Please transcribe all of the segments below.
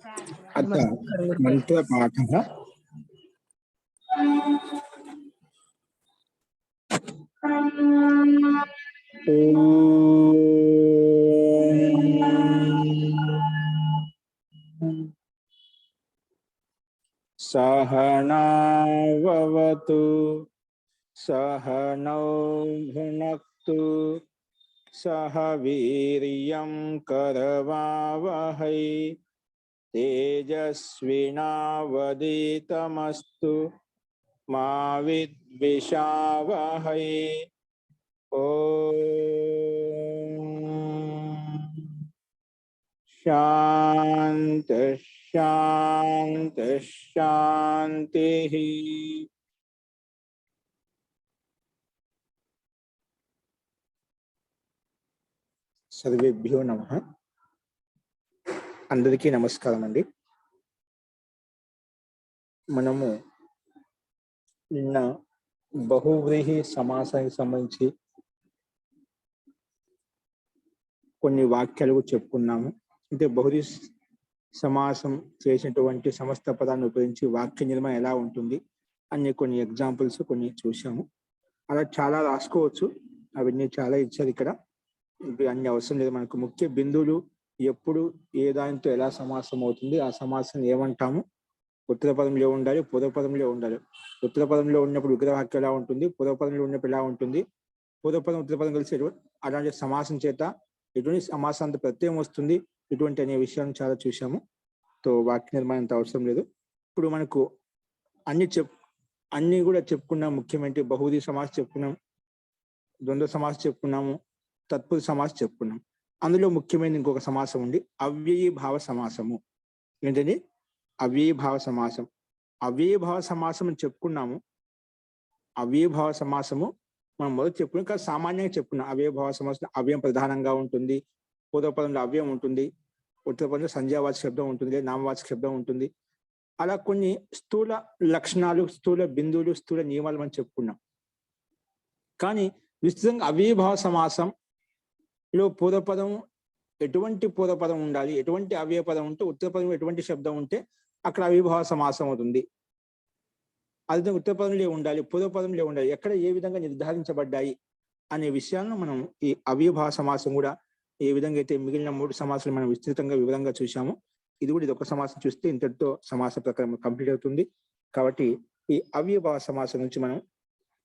अथ मन्त्रपाठः। सहनाववतु सहनौ भुनक्तु सह वीर्यं करवावहै तेजस्विनावधीतमस्तु मा विद्विषावहै। ओम शांति शांति शांति। सर्वेभ्यो नमः। అందరికీ నమస్కారం అండి। మనము నిన్న బహువ్రీహి సమాసానికి సంబంధించి కొన్ని వాక్యాలు చెప్పుకున్నాము। అంటే బహువ్రీహి సమాసం చేసినటువంటి సమస్త పదాలను ఉపయోగించి వాక్య నిర్మాణం ఎలా ఉంటుంది అనే కొన్ని ఎగ్జాంపుల్స్ కొన్ని చూసాము। అలా చాలా రాసుకోవచ్చు, అవన్నీ చాలా ఇచ్చారు ఇక్కడ, ఇవి అన్ని అవసరం లేదు మనకు। ముఖ్య బిందువులు ఎప్పుడు ఏ దానితో ఎలా సమాసం అవుతుంది, ఆ సమాసం ఏమంటాము, ఉత్తర పదంలో ఉండాలి, పూర్వ పదంలో ఉండాలి। ఉత్తర పదంలో ఉన్నప్పుడు విగ్రహవాక్యం ఎలా ఉంటుంది, పూర్వ పదంలో ఉన్నప్పుడు ఎలా ఉంటుంది, పూర్వ పదం ఉత్తర పదం కలిసి అలాంటి సమాసం చేత ఎటువంటి సమాసాంత ప్రత్యయం వస్తుంది, ఇటువంటి అనే విషయాన్ని చాలా చూసాము। తో వాక్య నిర్మాణం అంత అవసరం లేదు। ఇప్పుడు మనకు అన్ని కూడా చెప్పుకున్నాం। ముఖ్యమైన బహువ్రీహి సమాసం చెప్పుకున్నాం, ద్వంద్వ సమాసం చెప్పుకున్నాము, తత్పురుష సమాసం చెప్పుకున్నాం। అందులో ముఖ్యమైన ఇంకొక సమాసం ఉంది, అవ్యయీభావ సమాసము। ఏంటండి? అవ్యయీభావ సమాసం। అవ్యయీభావ సమాసం అని చెప్పుకున్నాము। అవ్యయీభావ సమాసము మనం మొదటి చెప్పుకున్నాం, కానీ సామాన్యంగా చెప్పుకున్నాం। అవ్యయీభావ సమాసం అవ్యయం ప్రధానంగా ఉంటుంది, పూర్వపదంలో అవ్యయం ఉంటుంది, ఉత్తర పదంలో సంధ్యావాచక శబ్దం ఉంటుంది, నామవాచక శబ్దం ఉంటుంది। అలా కొన్ని స్థూల లక్షణాలు, స్థూల బిందువులు, స్థూల నియమాలు మనం చెప్పుకున్నాం। కానీ విస్తృతంగా అవ్యయీభావ సమాసంలో పూర్వపదం ఎటువంటి పూర్వపదం ఉండాలి, ఎటువంటి అవ్యయ పదం ఉంటే, ఉత్తర పదం ఎటువంటి శబ్దం ఉంటే అక్కడ అవ్యయీభావ సమాసం అవుతుంది, అది ఉత్తర పదంలో ఉండాలి, పూర్వ పదంలో ఉండాలి, ఎక్కడ ఏ విధంగా నిర్ధారించబడ్డాయి అనే విషయాలను మనం ఈ అవ్యయీభావ సమాసం కూడా ఏ విధంగా అయితే మిగిలిన 3 సమాసాలు మనం విస్తృతంగా వివరంగా చూసాము, ఇది కూడా ఒక సమాసం చూస్తే ఇంతటితో సమాస ప్రకారం కంప్లీట్ అవుతుంది। కాబట్టి ఈ అవ్యయీభావ సమాసం నుంచి మనం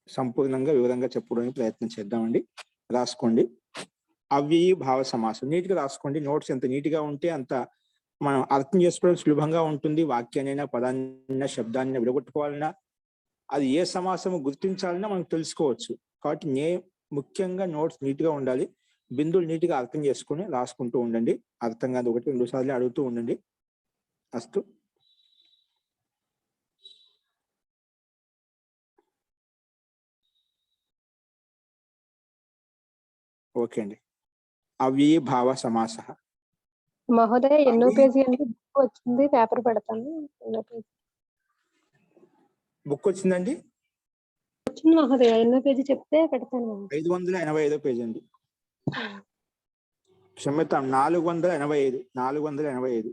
సంపూర్ణంగా వివరంగా చెప్పుకోవడానికి ప్రయత్నం చేద్దామండి। రాసుకోండి, అవ్యయీభావ సమాసం నీట్గా రాసుకోండి। నోట్స్ ఎంత నీట్గా ఉంటే అంత మనం అర్థం చేసుకోవడం సులభంగా ఉంటుంది। వాక్యాన్నైనా, పదాన్నైనా, శబ్దాన్ని విడగొట్టుకోవాలన్నా, అది ఏ సమాసము గుర్తించాలన్నా మనం తెలుసుకోవచ్చు। కాబట్టి ముఖ్యంగా నోట్స్ నీట్గా ఉండాలి, బిందువులు నీట్గా అర్థం చేసుకుని రాసుకుంటూ ఉండండి। అర్థం కాదు 1-2 సార్లు అడుగుతూ ఉండండి। అస్తు। ఓకే అండి। అవ్యయీభావ సమాసః। మహోదయ ఎన్నో పేజీ అంటే బుక్ వచ్చింది, పేపర్ పెడతాను। ఎన్నో పేజీ బుక్ వచ్చిందండి? వచ్చింది మహోదయ, ఎన్నో పేజీ చెప్తే పెడతాను। 585 పేజీ అండి, క్షమ్యతాం 485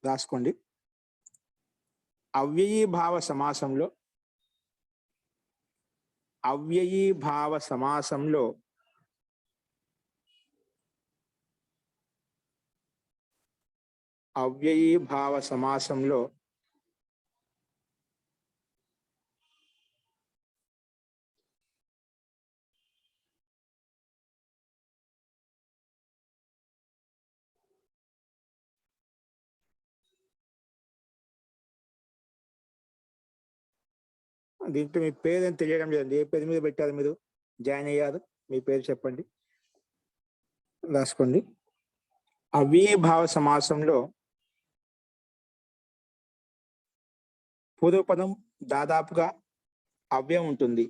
రాసుకోండి। అవ్యయీభావ సమాసంలో అవ్యయీభావ సమాసంలో అవ్యయీభావ సమాసంలో దీంట్లో మీ పేరు ఏం తెలియడం లేదండి, ఏ పేరు మీద పెట్టారు మీరు జాయిన్ అయ్యారు, మీ పేరు చెప్పండి, రాసుకోండి। అవ్యయీభావ సమాసంలో పూర్వపదం దాదాపుగా అవ్యయం ఉంటుంది।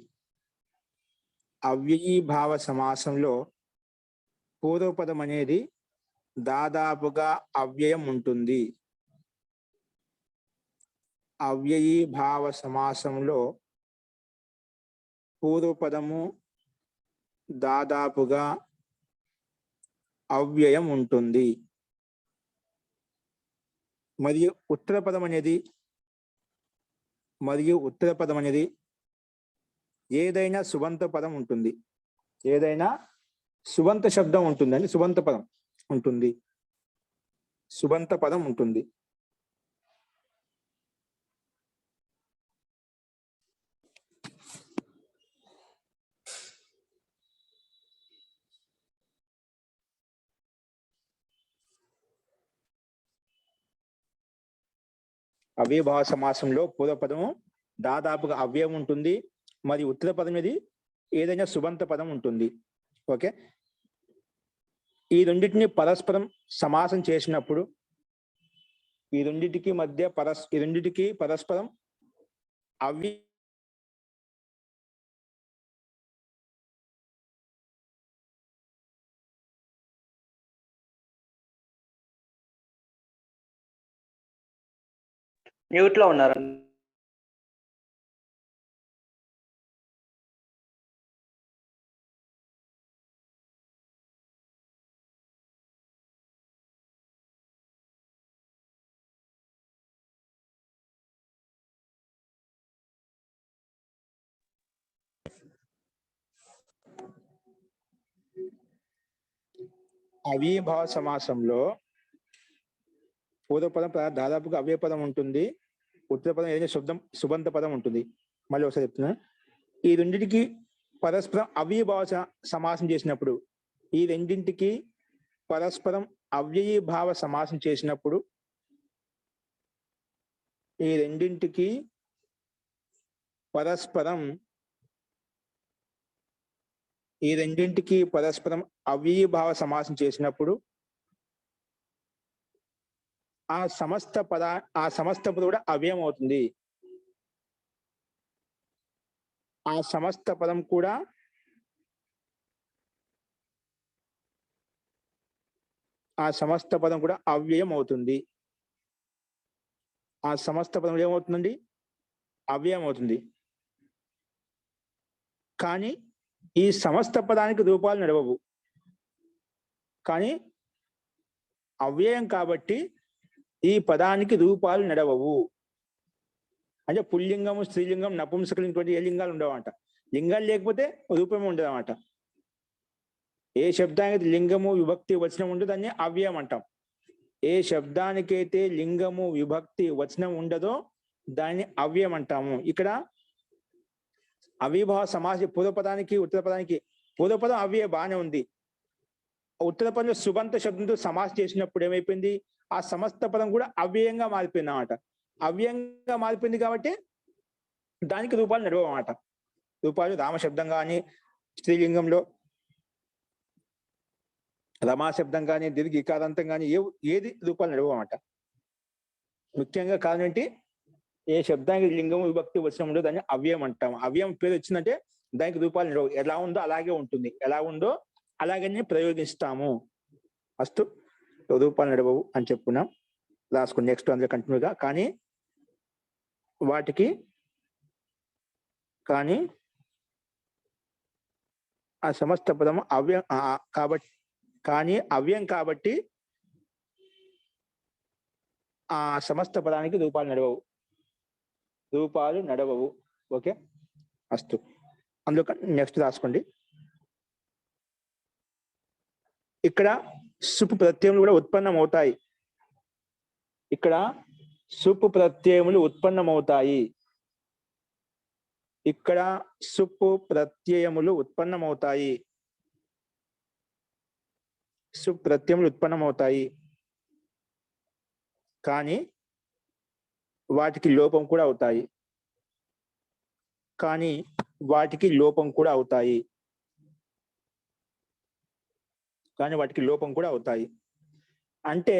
అవ్యయీభావ సమాసంలో పూర్వపదం అనేది దాదాపుగా అవ్యయం ఉంటుంది। అవ్యయీభావ సమాసంలో పూర్వపదము దాదాపుగా అవ్యయం ఉంటుంది। మరియు ఉత్తర పదం అనేది ఏదైనా సుబంత పదం ఉంటుంది. ఏదైనా సుబంత శబ్దం ఉంటుందండి. సుబంత పదం ఉంటుంది. సుబంత పదం ఉంటుంది. అవ్యయభావ సమాసంలో పూర్వపదము దాదాపుగా అవ్యయం ఉంటుంది. మరియు ఉత్తర పదం అనేది ఏదైనా సుబంత పదం ఉంటుంది. ఓకే, ఈ రెండింటిని పరస్పరం సమాసం చేసినప్పుడు ఈ రెండింటికి పరస్పరం అవ్యయ మ్యూట్ లో ఉన్నారు. అవ్యయభావ సమాసంలో పూర్వపదం దాదాపుగా అవ్యయ పదం ఉంటుంది. ఉత్తర పదం ఏదైనా సుబంత పదం ఉంటుంది. మళ్ళీ ఒకసారి చెప్తున్నా, ఈ రెండింటికి పరస్పరం అవ్యయభావ సమాసం చేసినప్పుడు ఈ రెండింటికి పరస్పరం అవ్యయభావ సమాసం చేసినప్పుడు ఈ రెండింటికి పరస్పరం అవ్యయభావ సమాసం చేసినప్పుడు ఆ సమస్త పదం కూడా అవ్యయం అవుతుంది. ఆ సమస్త పదం కూడా అవ్యయం అవుతుంది. ఆ సమస్త పదం ఏమవుతుందండి? అవ్యయం అవుతుంది. కానీ ఈ సమస్త పదానికి రూపాలు నడవవు. కానీ అవ్యయం కాబట్టి ఈ పదానికి రూపాలు నడవవు. అంటే పుల్లింగము, స్త్రీలింగం, నపుంసకలింగం ఏ లింగాలు ఉండవంట. లింగాలు లేకపోతే రూపమే ఉండదు అన్నమాట. ఏ శబ్దానికి లింగము విభక్తి వచనం ఉండదు దాన్ని అవ్యయం అంటాం. ఏ శబ్దానికైతే లింగము విభక్తి వచనం ఉండదో దాన్ని అవ్యయం అంటాము. ఇక్కడ అవ్యయభావ సమాస పూర్వపదానికి ఉత్తర పదానికి పూర్వపదం అవ్యయ బాగానే ఉంది. ఉత్తర పదంలో సుబంత శబ్దంతో సమాసం చేసినప్పుడు ఏమైపోయింది? ఆ సమస్త పదం కూడా అవ్యయంగా మారిపోయింది అన్నమాట. అవ్యయంగా మారిపోయింది కాబట్టి దానికి రూపాలు నడవవు అన్నమాట. రూపాలు రామ శబ్దం కానీ, స్త్రీలింగంలో రమా శబ్దం కానీ, దీర్ఘ ఇకారాంతం కానీ ఏది రూపాలు నడవవు అన్నమాట. ముఖ్యంగా కారణం ఏంటి? ఏ శబ్దానికి లింగము విభక్తి వచనం ఉండదు దాన్ని అవ్యయం అంటాం. అవ్యయం పేరు వచ్చిందంటే దానికి రూపాలు నడవవు. ఎలా ఉందో అలాగే ఉంటుంది. ఎలా ఉందో అలాగనే ప్రయోగిస్తాము. అస్తు రూపాలు నడవవు అని చెప్పుకున్నాం. రాసుకుని నెక్స్ట్ అందులో కంటిన్యూగా కానీ ఆ సమస్త పదము అవ్యయం కాబట్టి అవ్యయం కాబట్టి ఆ సమస్త పదానికి రూపాలు నడవవు. ఓకే, అస్తు అందులో నెక్స్ట్ రాసుకోండి. ఇక్కడ సుపు ప్రత్యయములు కూడా ఉత్పన్నమవుతాయి. సుపు ప్రత్యయములు ఉత్పన్నమవుతాయి. కానీ వాటికి లోపం కూడా అవుతాయి. అంటే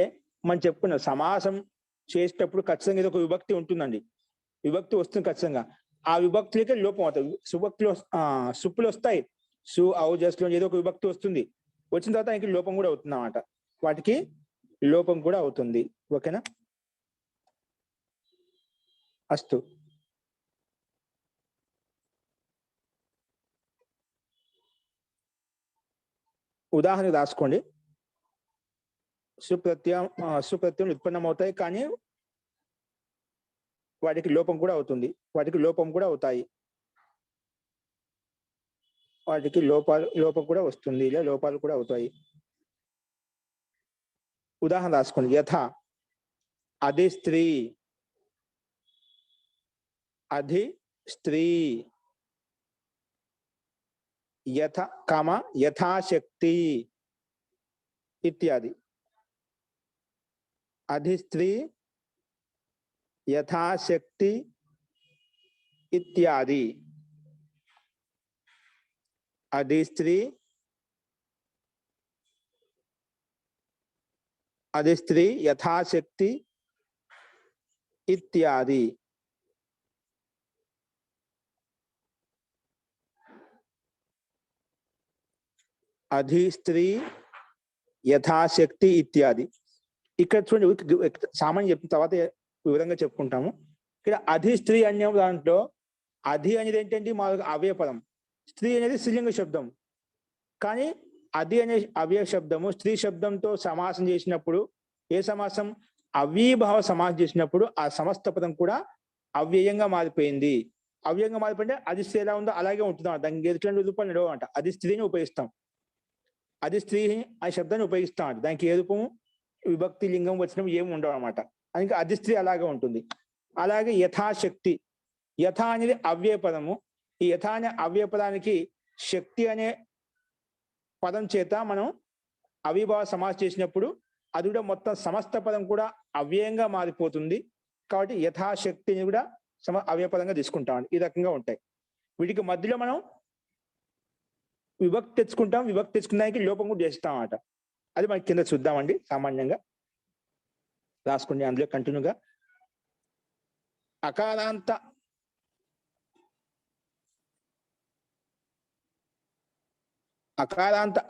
మనం చెప్పుకున్న సమాసం చేసేటప్పుడు ఖచ్చితంగా ఏదో ఒక విభక్తి ఉంటుందండి. విభక్తి వస్తుంది ఖచ్చితంగా. ఆ విభక్తులకే లోపం అవుతాయి. సుప్పులు వస్తాయి. ఔజస్లో ఏదో ఒక విభక్తి వస్తుంది. వచ్చిన తర్వాత ఆయనకి లోపం కూడా అవుతుంది అన్నమాట. వాటికి లోపం కూడా అవుతుంది. ఓకేనా? అస్తు. ఉదాహరణ రాసుకోండి. సుప్రత్యయం ఉత్పన్నమవుతాయి కానీ వాటికి లోపం కూడా అవుతుంది, వాటికి లోపం కూడా అవుతాయి, వాటికి లోపం కూడా వస్తుంది, ఇలా లోపాలు కూడా అవుతాయి. ఉదాహరణ రాసుకోండి. యథ అధి స్త్రీ, అధి స్త్రీ, యథ కామ యథాశక్తి ఇత్యాది. అధి స్త్రీ, యథాశక్తి ఇత్యాది. అధి స్త్రీ, అధి స్త్రీ యథాశక్తి ఇత్యాది. అధి స్త్రీ యథాశక్తి ఇత్యాది. ఇక్కడ చూడండి, సామాన్యం చెప్పిన తర్వాత వివరంగా చెప్పుకుంటాము. ఇక్కడ అధి స్త్రీ అనే దాంట్లో అధి అనేది ఏంటంటే మామూలుగా అవ్యయ పదం, స్త్రీ అనేది స్త్రీలింగ శబ్దం. కానీ అధి అనే అవ్యయ శబ్దము స్త్రీ శబ్దంతో సమాసం చేసినప్పుడు, ఏ సమాసం? అవ్యయీభావ సమాసం చేసినప్పుడు ఆ సమస్త పదం కూడా అవ్యయంగా మారిపోయింది. అవ్యయంగా మారిపోయింటే అది స్త్రీ ఎలా ఉందో అలాగే ఉంటుంది. దానికి ఎదుటి రూపాలు నడవంట. అది స్త్రీని ఉపయోగిస్తాం, అది స్త్రీ ఆ శబ్దాన్ని ఉపయోగిస్తాం. దానికి ఏ రూపము, విభక్తి, లింగం వచ్చినప్పుడు ఏమి ఉండవు అనమాట. అందుకే అది స్త్రీ అలాగే ఉంటుంది. అలాగే యథాశక్తి, యథ అనేది అవ్యయ పదము. ఈ యథ అనే అవ్యయ పదానికి శక్తి అనే పదం చేత మనం అవిభావ సమాసం చేసినప్పుడు అది కూడా మొత్తం సమస్త పదం కూడా అవ్యయంగా మారిపోతుంది. కాబట్టి యథాశక్తిని కూడా అవ్యయ పదంగా తీసుకుంటాం. ఈ రకంగా ఉంటాయి. వీటికి మధ్యలో మనం విభక్తి తెచ్చుకుంటాం, విభక్తి తెచ్చుకున్నానికి లోపం కూడా చేస్తాం అన్నమాట. అది మనకి కింద చూద్దామండి. సామాన్యంగా రాసుకోండి అందులో కంటిన్యూగా. అకారాంత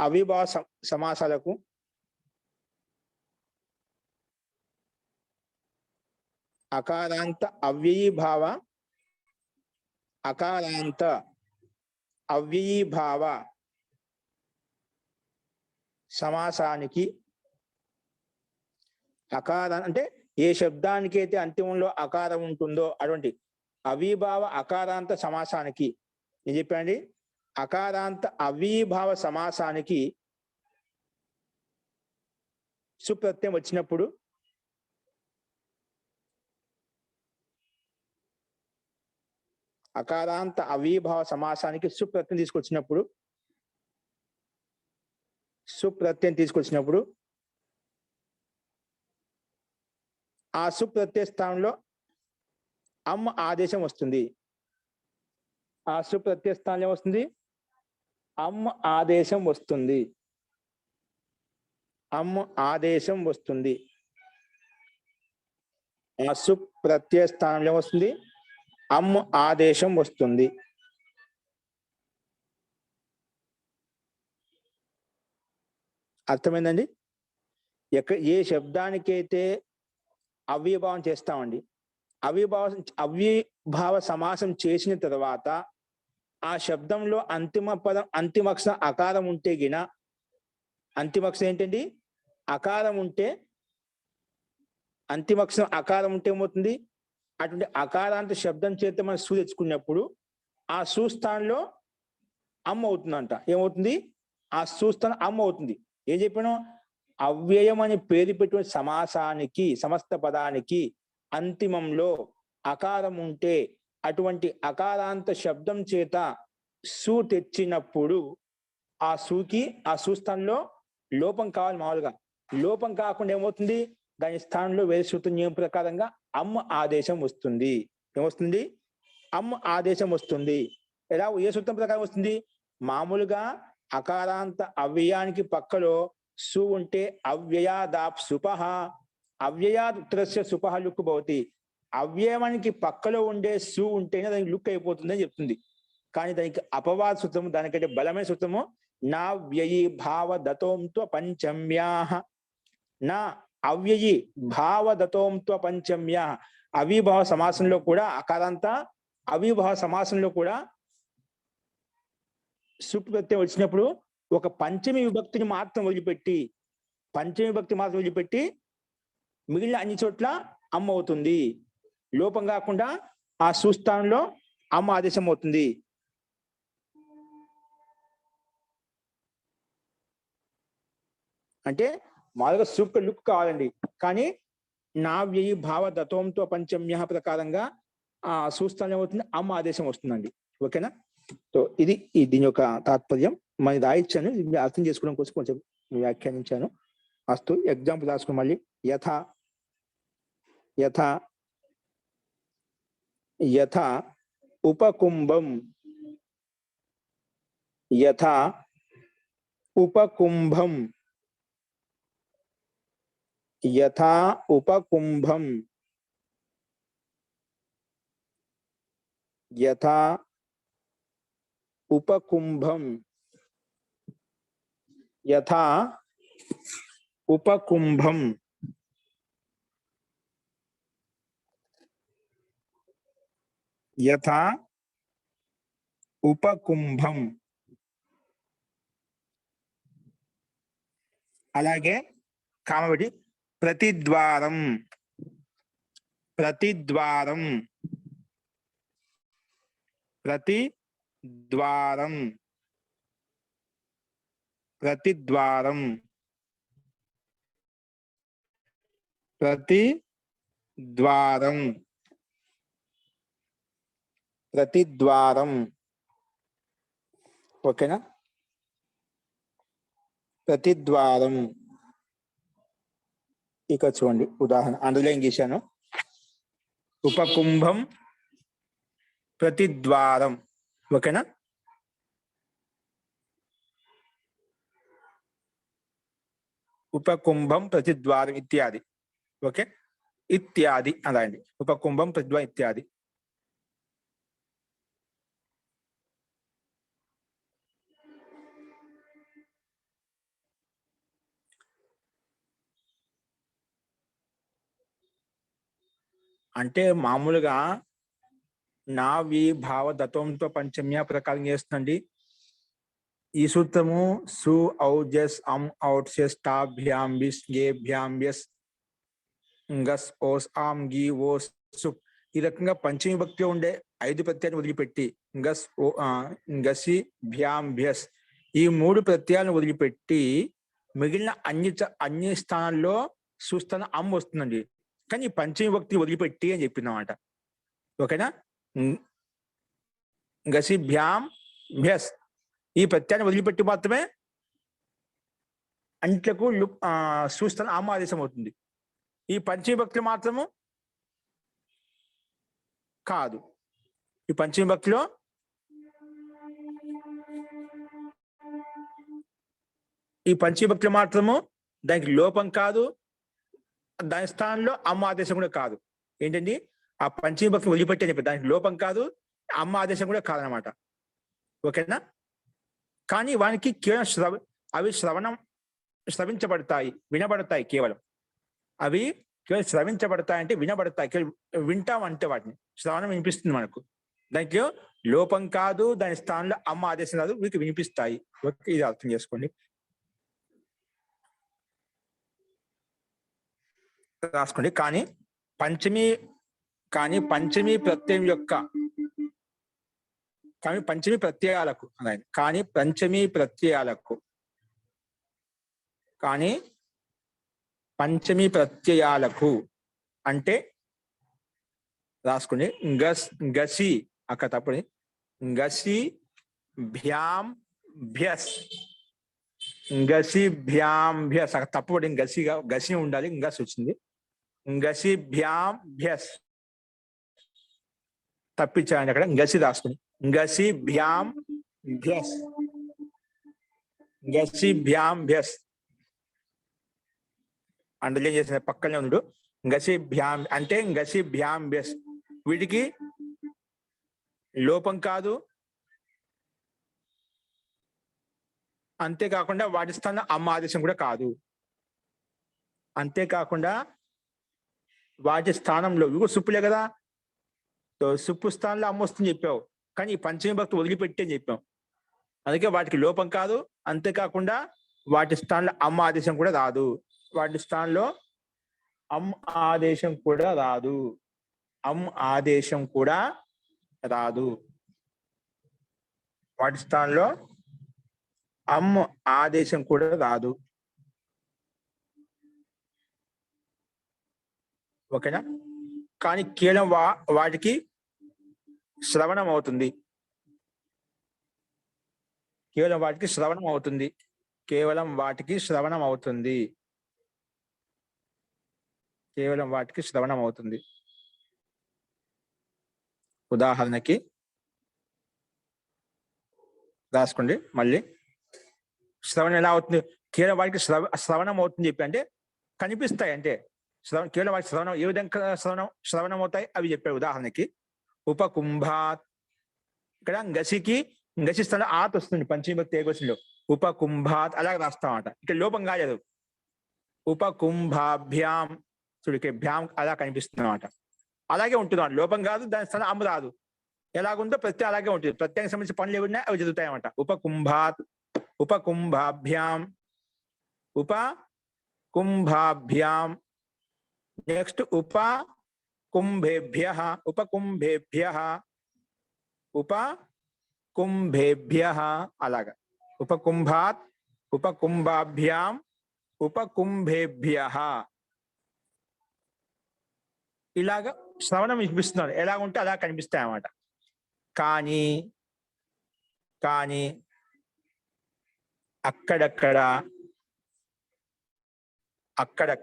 అవిభావ సమాసాలకు అకారాంత అవ్యయీభావ సమాసానికి, అకారం అంటే ఏ శబ్దానికి అయితే అంతిమంలో అకారం ఉంటుందో అటువంటి అవిభావ అకారాంత సమాసానికి, నేను చెప్పండి, అకారాంత అవిభావ సమాసానికి సుప్రత్యయం వచ్చినప్పుడు అకారాంత అవిభావ సమాసానికి సుప్రత్యయం తీసుకొచ్చినప్పుడు ఆ సుప్రత్యయ స్థానంలో అమ్మ ఆదేశం వస్తుంది. ఆ సుప్రత్యయ స్థానంలో వస్తుంది అమ్మ ఆదేశం వస్తుంది. అమ్మ ఆదేశం వస్తుంది. ఆ సుప్రత్యయ స్థానంలో వస్తుంది అమ్మ ఆదేశం వస్తుంది. అర్థమైందండి? ఏ శబ్దానికైతే అవ్యయభావం చేస్తామండి, అవ్యయభావ సమాసం చేసిన తర్వాత ఆ శబ్దంలో అంతిమక్షరం అకారం ఉంటే గిన, అంతిమక్షరం ఏంటండి? అకారం ఉంటే, అంతిమక్షరం అకారం ఉంటే ఏమవుతుంది? అటువంటి అకారాంత శబ్దం చేత మనం సూ తెచ్చుకున్నప్పుడు ఆ సూస్థానంలో అమ్మ అవుతుందంట. ఏమవుతుంది? ఆ సూస్థానం అమ్మ అవుతుంది. ఏం చెప్పాను? అవ్యయం అని పేరు పెట్టిన సమాసానికి, సమస్త పదానికి అంతిమంలో అకారం ఉంటే అటువంటి అకారాంత శబ్దం చేత సు తెచ్చినప్పుడు ఆ సూస్థానంలో లోపం కావాలి. మామూలుగా లోపం కాకుండా ఏమవుతుంది? దాని స్థానంలో వేరే సూత్ర నియమం ప్రకారంగా అమ్మ ఆదేశం వస్తుంది. ఏమొస్తుంది? అమ్మ ఆదేశం వస్తుంది. ఎలా? ఏ సూత్రం ప్రకారం వస్తుంది? మామూలుగా అకారాంత అవ్యయానికి పక్కలో సు ఉంటే అవ్యయాదాప్ సుపహ, అవ్యయాద్ ఉత్తరస్య సుపహ లుక్ భవతి. అవ్యయానికి పక్కలో ఉండే సు ఉంటేనే దానికి లుక్ అయిపోతుంది అని చెప్తుంది. కానీ దానికి అపవాద సూత్రము, దానికంటే బలమైన సూత్రము నా వ్యయీ భావ దతోంత్వ పంచమ్యాహ. నా అవ్యయీ భావ దతోంత్వ పంచమ్యాహ. అవిభావ సమాసంలో కూడా, అకారాంత అవిభావ సమాసంలో కూడా సుప్రత్యయం వచ్చినప్పుడు ఒక పంచమి విభక్తిని మాత్రం వదిలిపెట్టి మిగిలిన అన్ని చోట్ల అమ్మ అవుతుంది. లోపం కాకుండా ఆ సుస్థానంలో అమ్మ ఆదేశం అవుతుంది. అంటే మామూలుగా సూక్త లుక్ కావాలండి, కానీ నా వ్యయి భావ దత్వంతో పంచమ్య ప్రకారంగా ఆ సుస్థానం ఏమవుతుంది, అమ్మ ఆదేశం వస్తుందండి. ఓకేనా? సో ఇది దీని యొక్క తాత్పర్యం. మరి రాయించాను, ఇది అర్థం చేసుకోవడం కోసం కొంచెం వ్యాఖ్యానించాను. అస్తు. ఎగ్జాంపుల్ రాసుకుని మళ్ళీ యథా యథా యథా ఉపకుంభం యథా ఉపకుంభం యథా ఉపకుంభం యథా ఉపకుంభం యథా ఉపకుంభం యథా ఉపకుంభం. అలాగే కామబడి ప్రతిద్వారం ప్రతిద్వారం ప్రతిద్వారం ప్రతిద్వారం ప్రతిద్వారం ప్రతిద్వారం. ఓకేనా? ప్రతిద్వారం. ఇక చూడండి ఉదాహరణ అండర్లైన్ చేశాను. ఉపకుంభం ప్రతిద్వారం. ఓకేనా? ఉపకుంభం ప్రతిద్వారం ఇత్యాది. ఓకే, ఇత్యాది అదండి. ఉపకుంభం ప్రతిద్వారం ఇత్యాది. అంటే మామూలుగా నా వి భావ దత్వంతో పంచమ్య ప్రకారం చేస్తుందండి. ఈ సూత్రము సు ఔజస్ అం ఔట్సెస్ టాభ్యాం బిస్ గేభ్యాం యస్ గస్ ఓస్ ఆం గి ఓస్ సు ఈ రకంగా పంచమి భక్తిలో ఉండే 5 ప్రత్యయాన్ని వదిలిపెట్టి గస్ గసి భ్యాం భ్యస్ ఈ 3 ప్రత్యయాలను వదిలిపెట్టి మిగిలిన అన్ని స్థానాల్లో సుస్థానం అమ్ వస్తుందండి. కానీ పంచమి భక్తి వదిలిపెట్టి అని చెప్పిందన్నమాట. ఓకేనా? గసి భ్యాం భ్యస్ ఈ ప్రత్యయాన్ని వదిలిపెట్టి మాత్రమే అంట్లకు సుస్థానం అమ్మ ఆదేశం అవుతుంది. ఈ పంచమి భక్తులు మాత్రము కాదు. ఈ పంచమి భక్తిలో మాత్రము దానికి లోపం కాదు, దాని స్థానంలో అమ్మ ఆదేశం కూడా కాదు. ఏంటండి? ఆ పంచమి భక్తి వదిలిపెట్టి అని చెప్పి దానికి లోపం కాదు, అమ్మ ఆదేశం కూడా కాదనమాట. ఓకేనా? కానీ వానికి కేవలం అవి శ్రవించబడతాయి, వినబడతాయి. కేవలం అవి కేవలం శ్రవించబడతాయి అంటే వినబడతాయి, వింటాం అంటే వాటిని శ్రవణం వినిపిస్తుంది మనకు. దానికి లోపం కాదు, దాని స్థానంలో అమ్మ ఆదేశం కాదు, వీటికి వినిపిస్తాయి. ఓకే, ఇది అర్థం చేసుకోండి. రాసుకోండి. కానీ పంచమి ప్రత్యయం యొక్క పంచమి ప్రత్యయాలకు అంటే రాసుకోండి. గసి అక్కడ తప్పని గసి భ్యాం భ్యస్ అక్కడ తప్పబడి గసి ఉండాలి, గసి వచ్చింది. గసి భ్యాం భ్యస్ తప్పించాలండి. అక్కడ గసి రాసుకుని గసి భ్యాం భ్యస్ అండర్లైన్ చేసిన పక్కనే ఉన్నాడు. గసి భ్యాం అంటే గసి భ్యాం భ్యస్ వీటికి లోపం కాదు, అంతేకాకుండా వాటి స్థానం అమ్మ ఆదేశం కూడా కాదు. అంతేకాకుండా వాటి స్థానంలో ఇగో సుప్పులే కదా, సుప్పు స్థానంలో అమ్మ వస్తుంది చెప్పావు, కానీ ఈ పంచమి భక్తి వదిలిపెట్టి అని చెప్పాం. అందుకే వాటికి లోపం కాదు, అంతేకాకుండా వాటి స్థానంలో అమ్మ ఆదేశం కూడా రాదు. అమ్ ఆదేశం కూడా రాదు. వాటి స్థానంలో అమ్ ఆదేశం కూడా రాదు. ఓకేనా? కానీ కేవలం వాటికి శ్రవణం అవుతుంది. కేవలం వాటికి శ్రవణం అవుతుంది. కేవలం వాటికి శ్రవణం అవుతుంది. కేవలం వాటికి శ్రవణం అవుతుంది. ఉదాహరణకి రాసుకోండి. మళ్ళీ శ్రవణం ఎలా అవుతుంది? కేవలం వాటికి శ్రవణం అవుతుంది చెప్పి అంటే కనిపిస్తాయి. అంటే కేవలం వాటి శ్రవణం ఏ విధంగా శ్రవణం అవుతాయి అవి చెప్పారు. ఉదాహరణకి ఉపకుంభాత్, ఇక్కడ గసి స్థానం ఆత్ వస్తుంది పంచమీభక్తి ఏకవచనంలో. ఉపకుంభాత్ అలాగే రాస్తామట. ఇక్కడ లోపం కాలేదు. ఉపకుంభాభ్యాం, చూడు ఇక్కడ భ్యాం అలా కనిపిస్తుంది అన్నమాట. అలాగే ఉంటుంది, లోపం కాదు. దాని స్థానం అమ్మ రాదు. ఎలాగుందో ప్రత్యయం అలాగే ఉంటుంది. ప్రత్యేక సంబంధించిన పనులు ఏమన్నా అవి జరుగుతాయి అన్నమాట. ఉపకుంభాత్, ఉపకుంభాభ్యాం, ఉపకుంభాభ్యాం. నెక్స్ట్ ఉపకుంభేభ్యః, ఉపకుంభేభ్యః, ఉపకుంభేభ్యః అలాగా. ఉపకుంభాత్, ఉపకుంభాభ్యాం, ఉపకుంభేభ్యః ఇలాగా శ్రవణం వినిపిస్తున్నాడు. ఎలా ఉంటే అలా కనిపిస్తాయి అన్నమాట. కానీ అక్కడక్కడ తృతీయ మరియు సప్తమి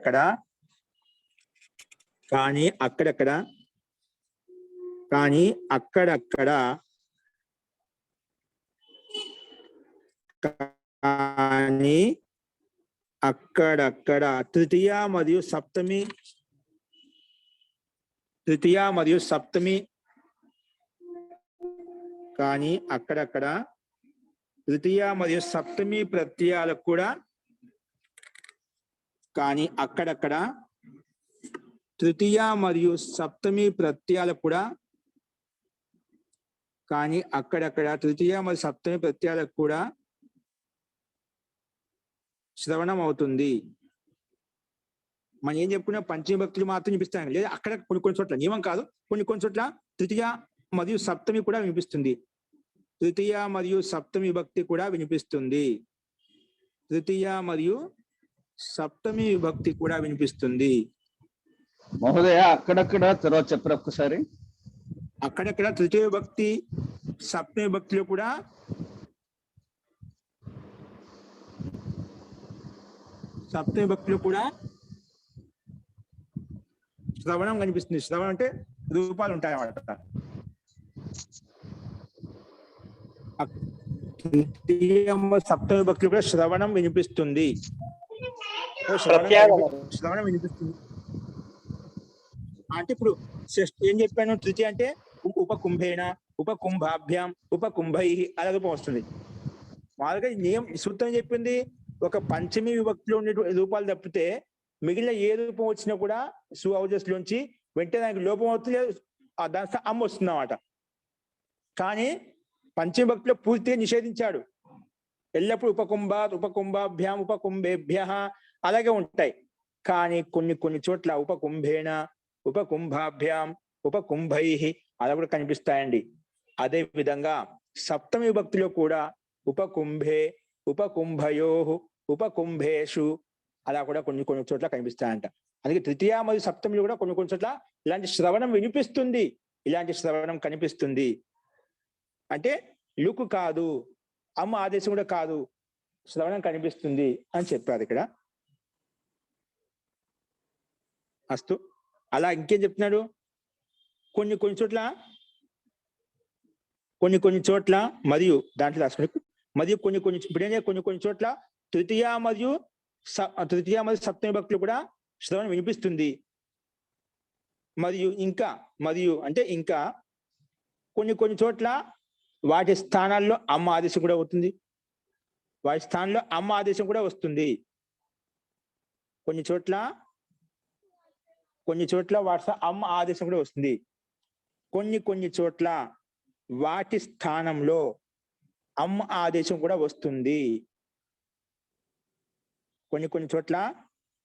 కానీ అక్కడక్కడ తృతీయ మరియు సప్తమి ప్రత్యయాలకు కూడా తృతీయ మరియు సప్తమి ప్రత్యయాలకు కూడా శ్రవణం అవుతుంది. మనం ఏం చెప్పుకున్నా పంచమి భక్తులు మాత్రం వినిపిస్తాను. లేదా అక్కడ కొన్ని చోట్ల నియమం కాదు, కొన్ని చోట్ల తృతీయ మరియు సప్తమి కూడా వినిపిస్తుంది. తృతీయ మరియు సప్తమి భక్తి కూడా వినిపిస్తుంది. తృతీయ మరియు సప్తమి విభక్తి కూడా వినిపిస్తుంది. మహోదయ అక్కడక్కడ తర్వాత చెప్పరు ఒక్కసారి. అక్కడక్కడ తృతీయ విభక్తి సప్తమి విభక్తిలో కూడా శ్రవణం కనిపిస్తుంది. శ్రవణం అంటే రూపాలు ఉంటాయి అన్నమాట. సప్తమి భక్తులు కూడా శ్రవణం వినిపిస్తుంది. శ్రవణం వినిపిస్తుంది అంటే ఇప్పుడు ఏం చెప్పాను? తృతీయ అంటే ఉపకుంభేణ, ఉపకుంభాభ్యాం, ఉపకుంభై అలా రూపం వస్తుంది. మామూలుగా సూత్రం చెప్పింది ఒక పంచమి విభక్తిలో ఉండే రూపాలు తప్పితే మిగిలిన ఏ రూపం వచ్చినా కూడా లోంచి వెంటనే దానికి లోపం అవుతుంది, దాని అమ్మ వస్తుంది అన్నమాట. కానీ పంచమి భక్తిలో పూర్తిగా నిషేధించాడు. ఎల్లప్పుడూ ఉపకుంభాత్, ఉపకుంభాభ్యాం, ఉపకుంభేభ్యః అలాగే ఉంటాయి. కానీ కొన్ని చోట్ల ఉపకుంభేణ, ఉపకుంభాభ్యాం, ఉపకుంభై అలా కూడా కనిపిస్తాయండి. అదే విధంగా సప్తమి విభక్తిలో కూడా ఉపకుంభే, ఉపకుంభయో, ఉపకుంభేషు అలా కూడా కొన్ని చోట్ల కనిపిస్తాయంట. అందుకే తృతీయ మరియు సప్తమిలో కూడా కొన్ని చోట్ల ఇలాంటి శ్రవణం వినిపిస్తుంది, ఇలాంటి శ్రవణం కనిపిస్తుంది. అంటే లుక్ కాదు, అమ్మ ఆదేశం కూడా కాదు, శ్రవణం కనిపిస్తుంది అని చెప్పారు ఇక్కడ. అస్తు. అలా ఇంకేం చెప్తున్నాడు? కొన్ని చోట్ల మరియు దాంట్లో రాసుకుని మరియు కొన్ని చోట్ల తృతీయ మరియు సప్తమి భక్తులు కూడా శ్రవణం వినిపిస్తుంది. ఇంకా కొన్ని చోట్ల వాటి స్థానాల్లో అమ్మ ఆదేశం కూడా అవుతుంది. వాటి స్థానంలో అమ్మ ఆదేశం కూడా వస్తుంది. కొన్ని చోట్ల వాటి అమ్మ ఆదేశం కూడా వస్తుంది. కొన్ని చోట్ల వాటి స్థానంలో అమ్మ ఆదేశం కూడా వస్తుంది. కొన్ని చోట్ల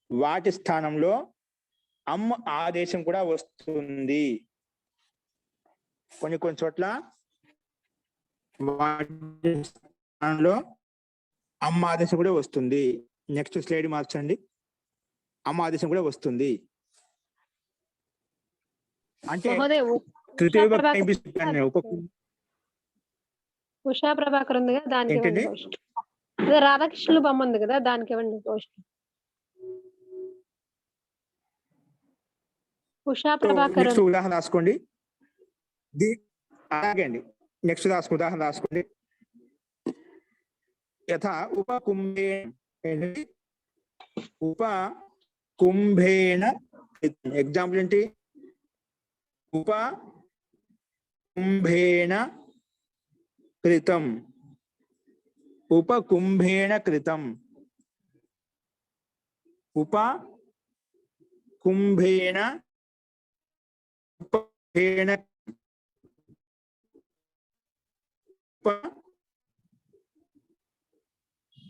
వాటి స్థానంలో అమ్మ ఆదేశం కూడా వస్తుంది. కొన్ని కొన్ని చోట్ల వాటి స్థానంలో అమ్మ ఆదేశం కూడా వస్తుంది. నెక్స్ట్ స్లైడ్ మార్చండి. అమ్మ ఆదేశం కూడా వస్తుంది. అంటే మహోదయ తృతీయ విభక్తి కనిపిస్తుంది. ఉషా ప్రభాకర్ ఉంది కదా, దానికి ఇవ్వండి ఏంటండి? పోస్ట్. అదే రాధాకృష్ణుల బొమ్మ ఉంది కదా, దానికి ఇవ్వండి పోస్ట్. ఉషా ప్రభాకర్ నెక్స్ట్ ఉదాహరణ రాసుకోండి. అలాగే అండి. నెక్స్ట్ ఉదాహరణ రాసుకోండి. యథా ఉపకుంభేణ, ఉపకుంభేణ ఎగ్జాంపుల్ ఏంటి? ఉపకుంభేణ కృతం, ఉపకుంభేణ కృతం, ఉపకుంభేణ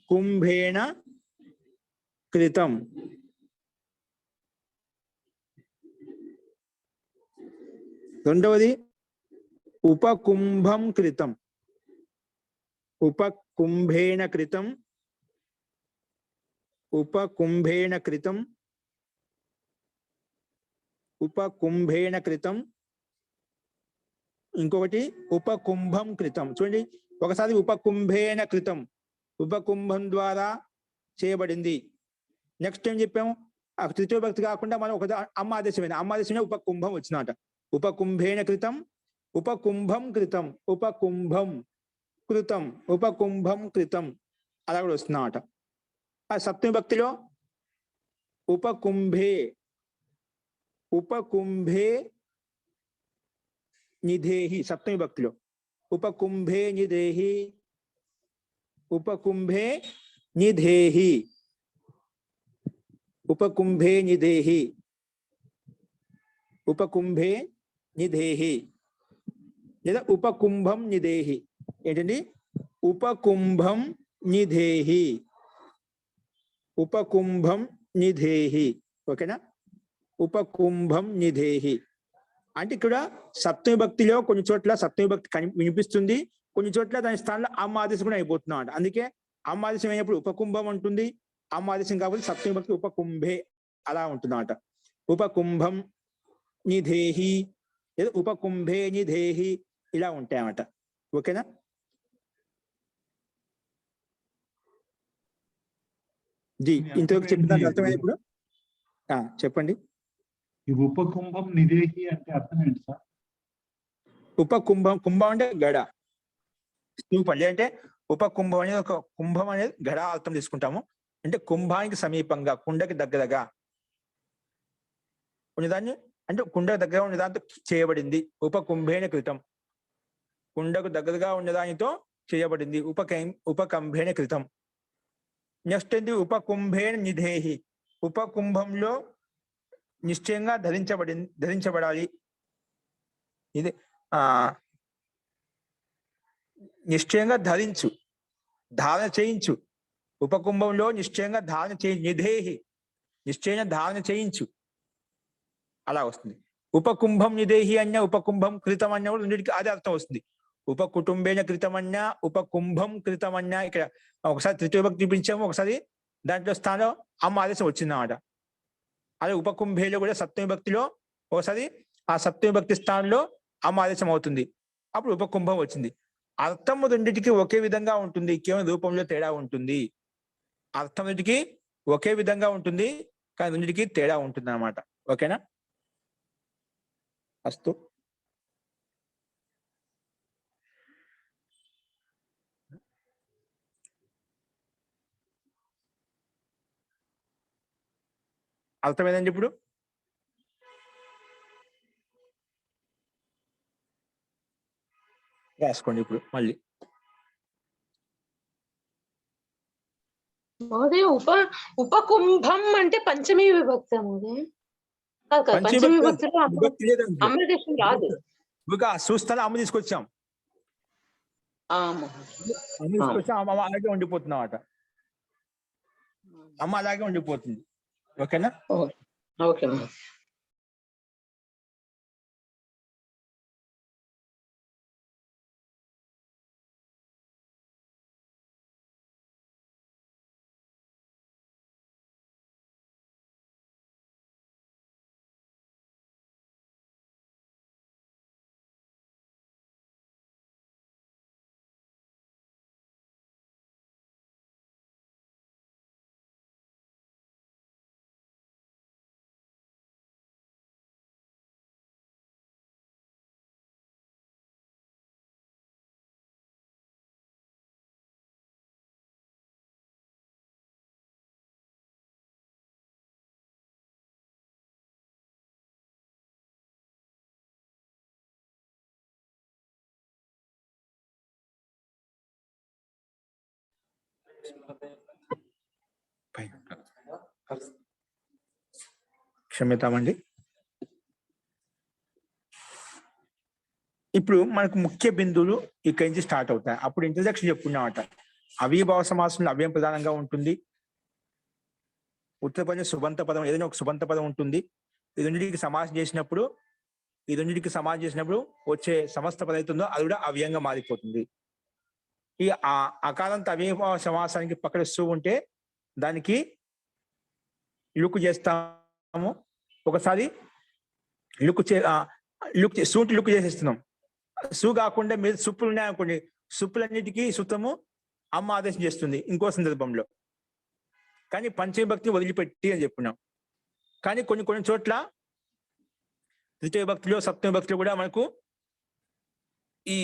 కుంభేణ కృతం. రెండవది ఉపకుంభం కృతం, ఉపకుంభేణ కృతం, ఉపకుంభేణ కృతం, ఉపకుంభేణ కృతం. ఇంకొకటి ఉపకుంభం కృతం. చూడండి, ఒకసారి ఉపకుంభేణ కృతం, ఉపకుంభం ద్వారా చేయబడింది. నెక్స్ట్ ఏం చెప్పాము? తృతీయ భక్తి కాకుండా మనం ఒక అమ్మ ఆదేశమైన ఉపకుంభం వచ్చినమాట. ఉపకుంభేణ కృతం, ఉపకుంభం కృతం, ఉపకుంభం కృతం, ఉపకుంభం కృతం అలా కూడా వస్తున్నమాట. ఆ సప్తమి భక్తిలో ఉపకుంభే నిధేహి, సప్తమి భక్తిలో ఉపకుంభే నిధేహి, ఉపకుంభే నిధేహి, ఉపకుంభే నిధేహి, ఉపకుంభే నిధేహి, లేదా ఉపకుంభం నిధేహి. ఏంటండి? ఉపకుంభం నిధేహి, ఉపకుంభం నిధేహి. ఓకేనా? ఉపకుంభం నిధేహి అంటే ఇక్కడ సప్తమి భక్తిలో కొన్ని చోట్ల సప్తమి భక్తి వినిపిస్తుంది, కొన్ని చోట్ల దాని స్థానంలో అమ్మ ఆదేశం కూడా అయిపోతున్నాడు. అందుకే అమ్మ ఆదేశం అయినప్పుడు ఉపకుంభం ఉంటుంది, అమ్మ ఆదేశం కాబట్టి సప్తమి భక్తి ఉపకుంభే అలా ఉంటుందన్నమాట. ఉపకుంభం నిధేహి లేదా ఉపకుంభే నిధేహి ఇలా ఉంటాయన్నమాట. ఓకేనా? ఇంతవరకు చెప్పిన అర్థమైంది. ఇప్పుడు చెప్పండి. ఈ ఉపకుంభం నిధేహి అంటే అర్థం ఏంటి సార్? ఉపకుంభం, కుంభం అంటే గడ, స్తూపం. లేదంటే ఉపకుంభం అనేది ఒక కుంభం అనేది గడ అర్థం తీసుకుంటాము. అంటే కుంభానికి సమీపంగా, కుండకి దగ్గరగా ఉన్నదాన్ని, అంటే కుండకు దగ్గరగా ఉన్నదాంతో చేయబడింది. ఉపకుంభేణ కృతం, కుండకు దగ్గరగా ఉన్నదానితో చేయబడింది. ఉపకంభేణ కృతం. నెక్స్ట్ ఏంటి? ఉపకుంభేణ నిధేహి, ఉపకుంభంలో నిశ్చయంగా ధరించబడాలి. ఇది నిశ్చయంగా ధరించు, ధారణ చేయించు. ఉపకుంభంలో నిశ్చయంగా ధారణ నిధేహి, నిశ్చయంగా ధారణ చేయించు అలా వస్తుంది. ఉపకుంభం నిధేహి అన్న, ఉపకుంభం కృతం అన్న కూడా రెండింటికి అదే అర్థం వస్తుంది. ఉపకుటుంబేణ కృతమన్నా, ఉపకుంభం కృతమన్నా. ఇక్కడ ఒకసారి తృతీయ భక్తి చూపించాము, ఒకసారి దాంట్లో స్థానం అమ్మ ఆదేశం వచ్చిందన్నమాట. అదే ఉపకుంభేలో కూడా సప్తమి భక్తిలో ఒకసారి ఆ సప్తమి భక్తి స్థానంలో అమ్మ ఆదేశం అవుతుంది, అప్పుడు ఉపకుంభం వచ్చింది. అర్థం రెండింటికి ఒకే విధంగా ఉంటుంది, కేవలం రూపంలో తేడా ఉంటుంది. అర్థం రెండింటికి ఒకే విధంగా ఉంటుంది, కానీ రెండింటికి తేడా ఉంటుంది అన్నమాట. ఓకేనా? అస్తు. అర్థమైందండి ఇప్పుడు? రాసుకోండి ఇప్పుడు మళ్ళీ. మహోదయ ఉపకుంభం అంటే పంచమీ విభక్తి మహోదయ. పంచమీ విభక్తిలో అమృదేశం రాదు. చూస్తాను, అమ్మ తీసుకొచ్చాం, అమ్మ అలాగే ఉండిపోతుంది అన్నమాట. అమ్మ అలాగే ఉండిపోతుంది. ఓకేనా? ఓకే. క్షమితామండి. ఇప్పుడు మనకు ముఖ్య బిందువులు ఇక్కడి నుంచి స్టార్ట్ అవుతాయి. అప్పుడు ఇంట్రడక్షన్ చెప్పుకున్నామట. అవిభావ సమాసంలో అవ్యయం ప్రధానంగా ఉంటుంది. ఉత్తరపదం సుబంత పదం, ఏదైనా ఒక సుబంత పదం ఉంటుంది. ఈ రెండింటికి సమాసం చేసినప్పుడు వచ్చే సమస్త పదం అవుతుందో అది కూడా అవ్యయంగా మారిపోతుంది. ఈ అకాలంత అవిభావ సమాసానికి పక్కన సు ఉంటే దానికి లుక్ చేస్తాము. ఒకసారి లుక్ చేసేస్తున్నాం. సు కాకుండా మీరు సుప్పులు ఉన్నాయనుకోండి, సుప్పులన్నిటికీ సుతము అమ్మ ఆదేశం చేస్తుంది ఇంకో సందర్భంలో. కానీ పంచమీ వదిలిపెట్టి అని చెప్పుకున్నాం. కానీ కొన్ని చోట్ల ద్వితీయ భక్తిలో సప్తమి భక్తిలో కూడా మనకు ఈ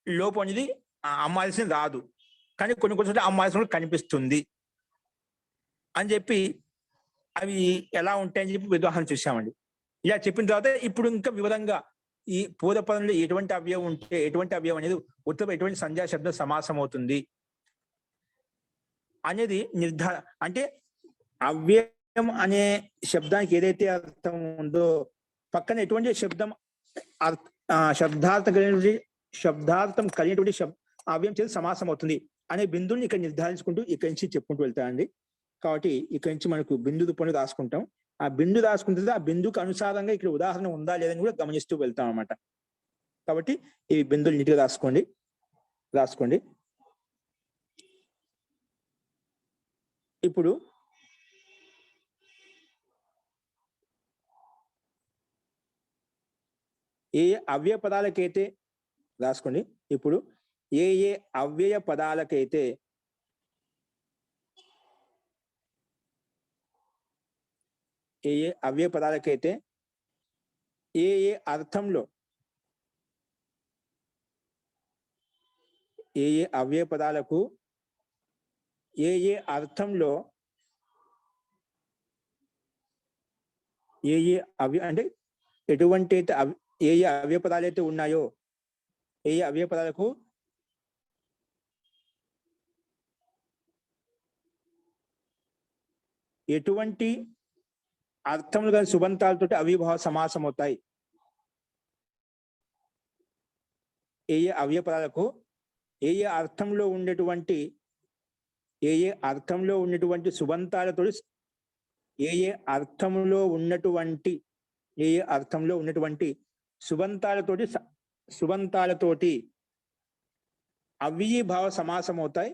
లోపం అనేది అమ్మ ఆదేశం రాదు. కానీ కొన్ని చోట్ల అమ్మ ఆదేశం కనిపిస్తుంది అని చెప్పి అవి ఎలా ఉంటాయని చెప్పి ఉదాహరణ చూసామండి. ఇలా చెప్పిన తర్వాత ఇప్పుడు ఇంకా వివరంగా ఈ పూర్వపదంలో ఎటువంటి అవ్యయం ఉంటే ఎటువంటి అవ్యయం అనేది ఉత్తమ ఎటువంటి సంధ్యా శబ్దం సమాసం అవుతుంది అనేది నిర్ధారణ. అంటే అవ్యయం అనే శబ్దానికి ఏదైతే అర్థం ఉందో పక్కన ఎటువంటి శబ్దం శబ్దార్థం కలిగినటువంటి అవ్యయం చేసి సమాసం అవుతుంది అనే బిందువుని ఇక్కడ నిర్ధారించుకుంటూ ఇక్కడి నుంచి చెప్పుకుంటూ వెళ్తామండి. కాబట్టి ఇక్కడి నుంచి మనకు బిందు రూపంలో రాసుకుంటాం. ఆ బిందు రాసుకుంటుంది, ఆ బిందుకు అనుసారంగా ఇక్కడ ఉదాహరణ ఉందా లేదని కూడా గమనిస్తూ వెళ్తాం అన్నమాట. కాబట్టి ఈ బిందులు నీట్గా రాసుకోండి. ఇప్పుడు ఏ అవ్యయ పదాలకైతే రాసుకోండి. ఇప్పుడు ఏ అవ్యయ పదాలకైతే అవ్యయ పదాలకైతే ఏ అర్థంలో అవ్యయ పదాలకు ఏ అర్థంలో అంటే ఎటువంటి ఏ అవ్యయ పదాలు అయితే ఉన్నాయో ఏ అవ్యయ పదాలకు ఎటువంటి అర్థములు కానీ సుబంతాలతో అవిభావ సమాసం అవుతాయి. ఏ అవ్యయ పదాలకు ఏ అర్థంలో ఉన్నటువంటి సుబంతాలతో ఏ అర్థంలో ఉన్నటువంటి సుబంతాలతోటి అవ్యయీభావ సమాసం అవుతాయి.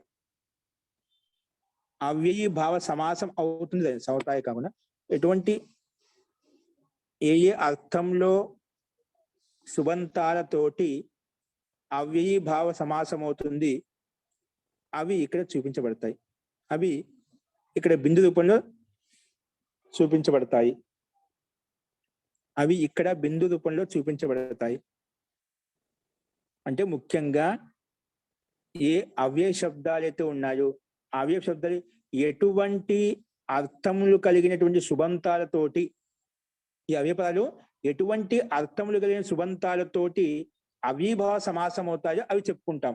అవ్యయీభావ సమాసం అవుతాయి కాకుండా ఎటువంటి ఏ అర్థంలో సుబంతాలతోటి అవ్యయీభావ సమాసం అవుతుంది అవి ఇక్కడ చూపించబడతాయి. అవి ఇక్కడ బిందు రూపంలో చూపించబడతాయి. అంటే ముఖ్యంగా ఏ అవ్యయ శబ్దాలు అయితే ఉన్నాయో అవ్యయ శబ్దాలు ఎటువంటి అర్థములు కలిగినటువంటి సుబంతాలతోటి ఈ అవ్యయ పదాలు ఎటువంటి అర్థములు కలిగిన సుబంతాలతోటి అవిభావ సమాసం అవుతాయో అవి చెప్పుకుంటాం.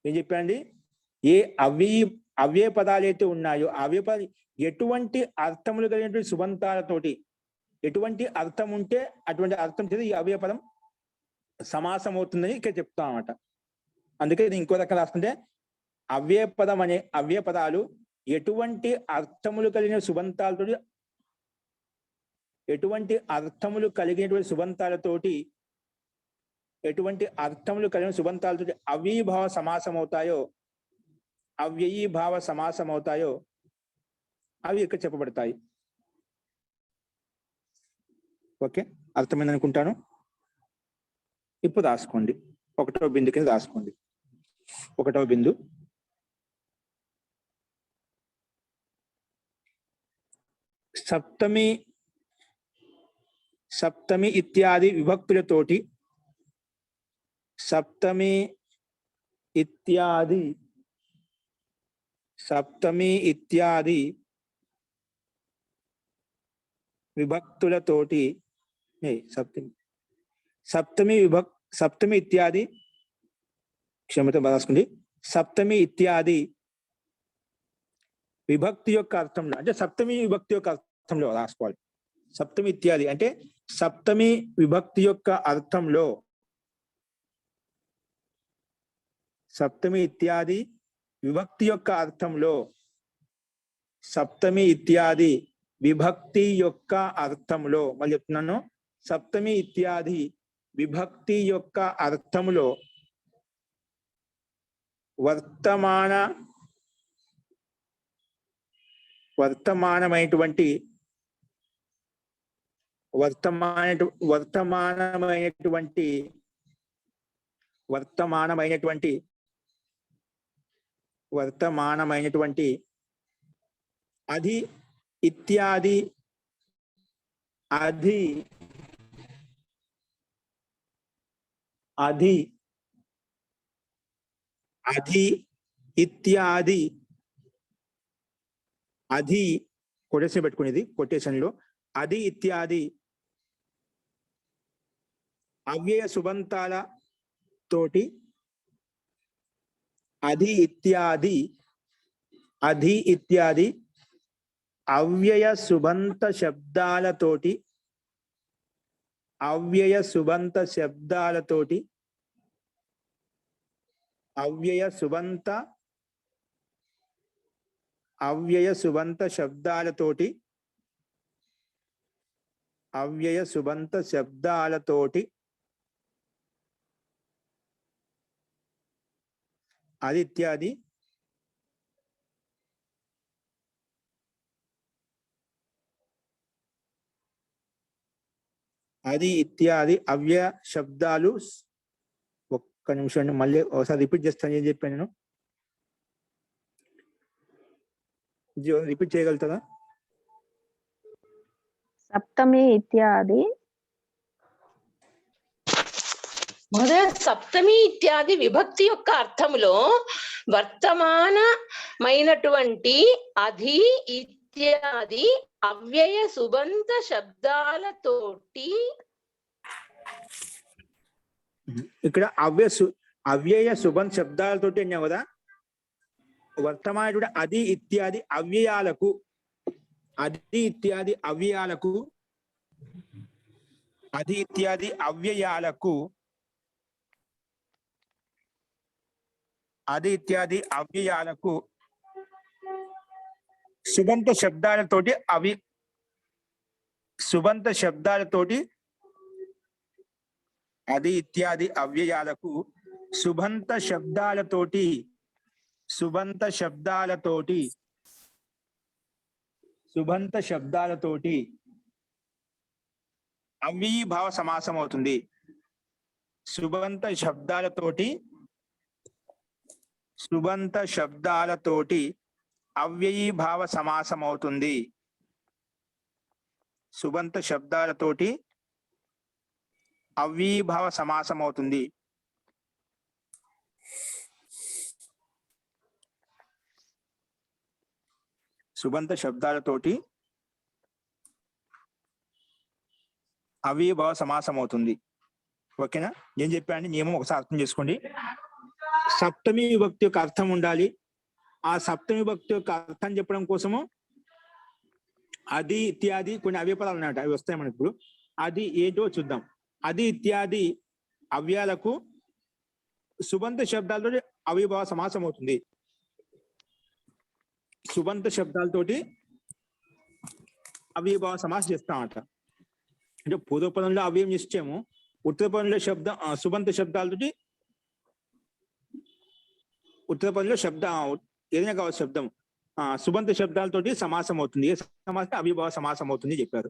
ఏం చెప్పండి? ఏ అవ్యయ పదాలు అయితే ఉన్నాయో అవ్యయ పదాలు ఎటువంటి అర్థములు కలిగినటువంటి సుబంతాలతోటి ఎటువంటి అర్థం ఉంటే అటువంటి అర్థం చేసి ఈ అవ్యయ పదం సమాసం అవుతుందని ఇక్కడ చెప్తాం అన్నమాట. అందుకే ఇది ఇంకో రకంగా రాసుకుంటే అవ్యయ పదం అనే అవ్యయ పదాలు ఎటువంటి అర్థములు కలిగిన సుబంతాలతో అవ్యయీభావ సమాసం అవుతాయో అవి ఇక్కడ చెప్పబడతాయి. ఓకే, అర్థమైంది అనుకుంటాను. ఇప్పుడు రాసుకోండి. 1వ బిందు కింద రాసుకోండి. 1వ బిందు సప్తమి ఇత్యాది విభక్తులతోటి సప్తమి ఇత్యాది విభక్తులతోటి సప్తమి ఇత్యాది క్షమత రాసుకోండి. సప్తమి ఇత్యాది విభక్తి యొక్క అర్థంలో అంటే సప్తమి విభక్తి యొక్క అర్థంలో రాసుకోవాలి. సప్తమి ఇత్యాది అంటే సప్తమి విభక్తి యొక్క అర్థంలో, సప్తమి ఇత్యాది విభక్తి యొక్క అర్థంలో, సప్తమి ఇత్యాది విభక్తి యొక్క అర్థంలో, మళ్ళీ చెప్తున్నాను, సప్తమి ఇత్యాది విభక్తి యొక్క అర్థంలో వర్తమానమైనటువంటి అధి ఇత్యాది ఇత్యాది అధి కొటేషన్ పెట్టుకునేది, కొటేషన్ లో అధి ఇత్యాది అవ్యయ సుబంతాల తోటి, అధి ఇత్యాది అవ్యయ సుబంత శబ్దాలతోటి, అవ్యయ సుబంత శబ్దాలతోటి అది ఇత్యాది అవ్యయ శబ్దాలు. ఒక్క నిమిషం అండి, మళ్ళీ ఒకసారి రిపీట్ చేస్తాను. ఏం చెప్పాను నేను? రిపీట్ చేయగలుగుతారా? సప్తమి ఇత్యాది మహోదయ, సప్తమి ఇత్యాది విభక్తి యొక్క అర్థములో వర్తమానమైనటువంటి అధి ఇత్యాది అవ్యయ సుబంత శబ్దాలతోటి, ఇక్కడ అవ్యయ సుబంత శబ్దాలతోటి అన్నావు కదా. వర్తమాన అధి ఇత్యాది అవ్యయాలకు, అధి ఇత్యాది అవ్యయాలకు సుబంత శబ్దాలతోటి అధి ఇత్యాది అవ్యయాలకు సుబంత శబ్దాలతోటి అవ్యయీభావ సమాసం అవుతుంది. సుబంత శబ్దాలతోటి అవ్యయీభావ సమాసం అవుతుంది. సుబంత శబ్దాలతోటి అవ్యయీభావ సమాసం అవుతుంది. సుబంత శబ్దాలతోటి అవ్యయీభావ సమాసం అవుతుంది. ఓకేనా? ఏం చెప్పాను నియమం ఒకసారి అర్థం చేసుకోండి. సప్తమి విభక్తి యొక్క అర్థం ఉండాలి. ఆ సప్తమి విభక్తి యొక్క అర్థం చెప్పడం కోసము అది ఇత్యాది కొన్ని అవ్యపదాలు అన్నమాట, అవి వస్తాయి మనకి. ఇప్పుడు అది ఏంటో చూద్దాం. అది ఇత్యాది అవ్యాలకు సుబంత శబ్దాలతో అవిభావ సమాసం అవుతుంది. సుబంత శబ్దాలతోటి అవిభావ సమాసం చేస్తామట. అంటే పూర్వపదంలో అవ్యయం చేసాము, ఉత్తర పదంలో సుబంత శబ్దాలతోటి, ఉత్తర పదంలో ఏదైనా కావచ్చు శబ్దం సుబంత శబ్దాలతోటి సమాసం అవుతుంది. ఏ సమాసం? అవిభావ సమాసం అవుతుంది చెప్పారు.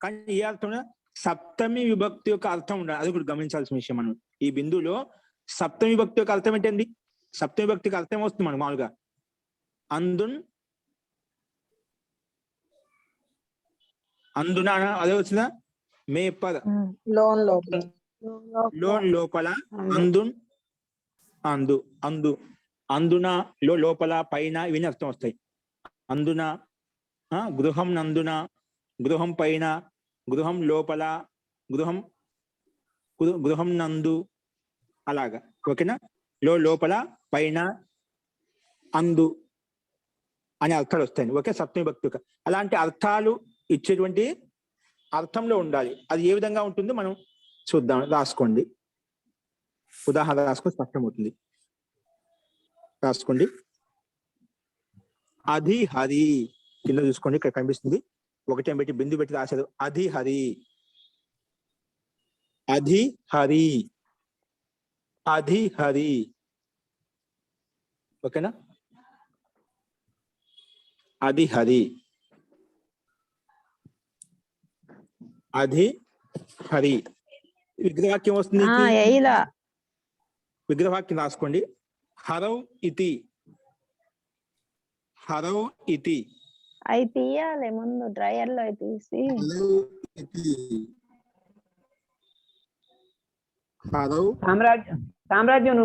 కానీ ఏ అర్థం? సప్తమి విభక్తి యొక్క అర్థం ఉండాలి. అది కూడా గమనించాల్సిన విషయం. మనం ఈ బిందువులో సప్తమి విభక్తి యొక్క అర్థం ఏంటండి? సప్తమి విభక్తికి అర్థం వస్తుంది మనకు మామూలుగా అందున అదే వచ్చిందా? మేపద లోన్ లోపల అందున లోపల పైన ఇవన్నీ అర్థం వస్తాయి. అందున గృహం నందున, గృహం పైన, గృహం లోపల, గృహం నందు, అలాగా. ఓకేనా? లోపల, పైన, అందు అనే అర్థాలు వస్తాయి. ఓకే, సప్తమి భక్తి యొక్క అలాంటి అర్థాలు ఇచ్చేటువంటి అర్థంలో ఉండాలి. అది ఏ విధంగా ఉంటుందో మనం చూద్దాం. రాసుకోండి, ఉదాహరణ రాసుకొని స్పష్టమవుతుంది. రాసుకోండి. అధి హరి కింద చూసుకోండి, ఇక్కడ కనిపిస్తుంది. ఒకటే పెట్టి బిందు పెట్టి రాశారు. అధి హరి, అధి హరి, అధి హరి. ఓకేనా? అధి హరి, అధి హరి. విగ్రహవాక్యం వస్తుంది. విగ్రహవాక్యం రాసుకోండి. హరౌ ఇతి, హరౌ ఇతి, అవి తీయాలి ముందు డ్రైయర్ లో తీసి. హరౌ ఇతి, హరౌ సామ్రాజ్యం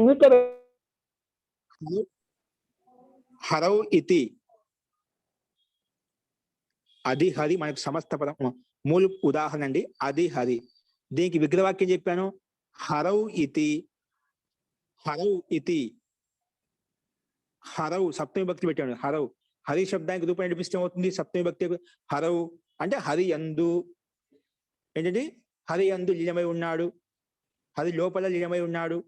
హరౌ ఇతి. అధి హరి మనకు సమస్త పదం మూల ఉదాహరణ అండి. అధి హరి. దీనికి విగ్రహవాక్యం చెప్పాను. హరౌ ఇతి, హరౌ ఇతి. హరౌ సప్తమి భక్తి పెట్టాను. హరౌ హరి శబ్దానికి రూపం నడిపిస్తే అవుతుంది. సప్తమి భక్తి హరౌ అంటే హరి యందు ఏంటండి? హరి యందు లీనమై ఉన్నాడు, హరి లోపల లీనమై ఉన్నాడు,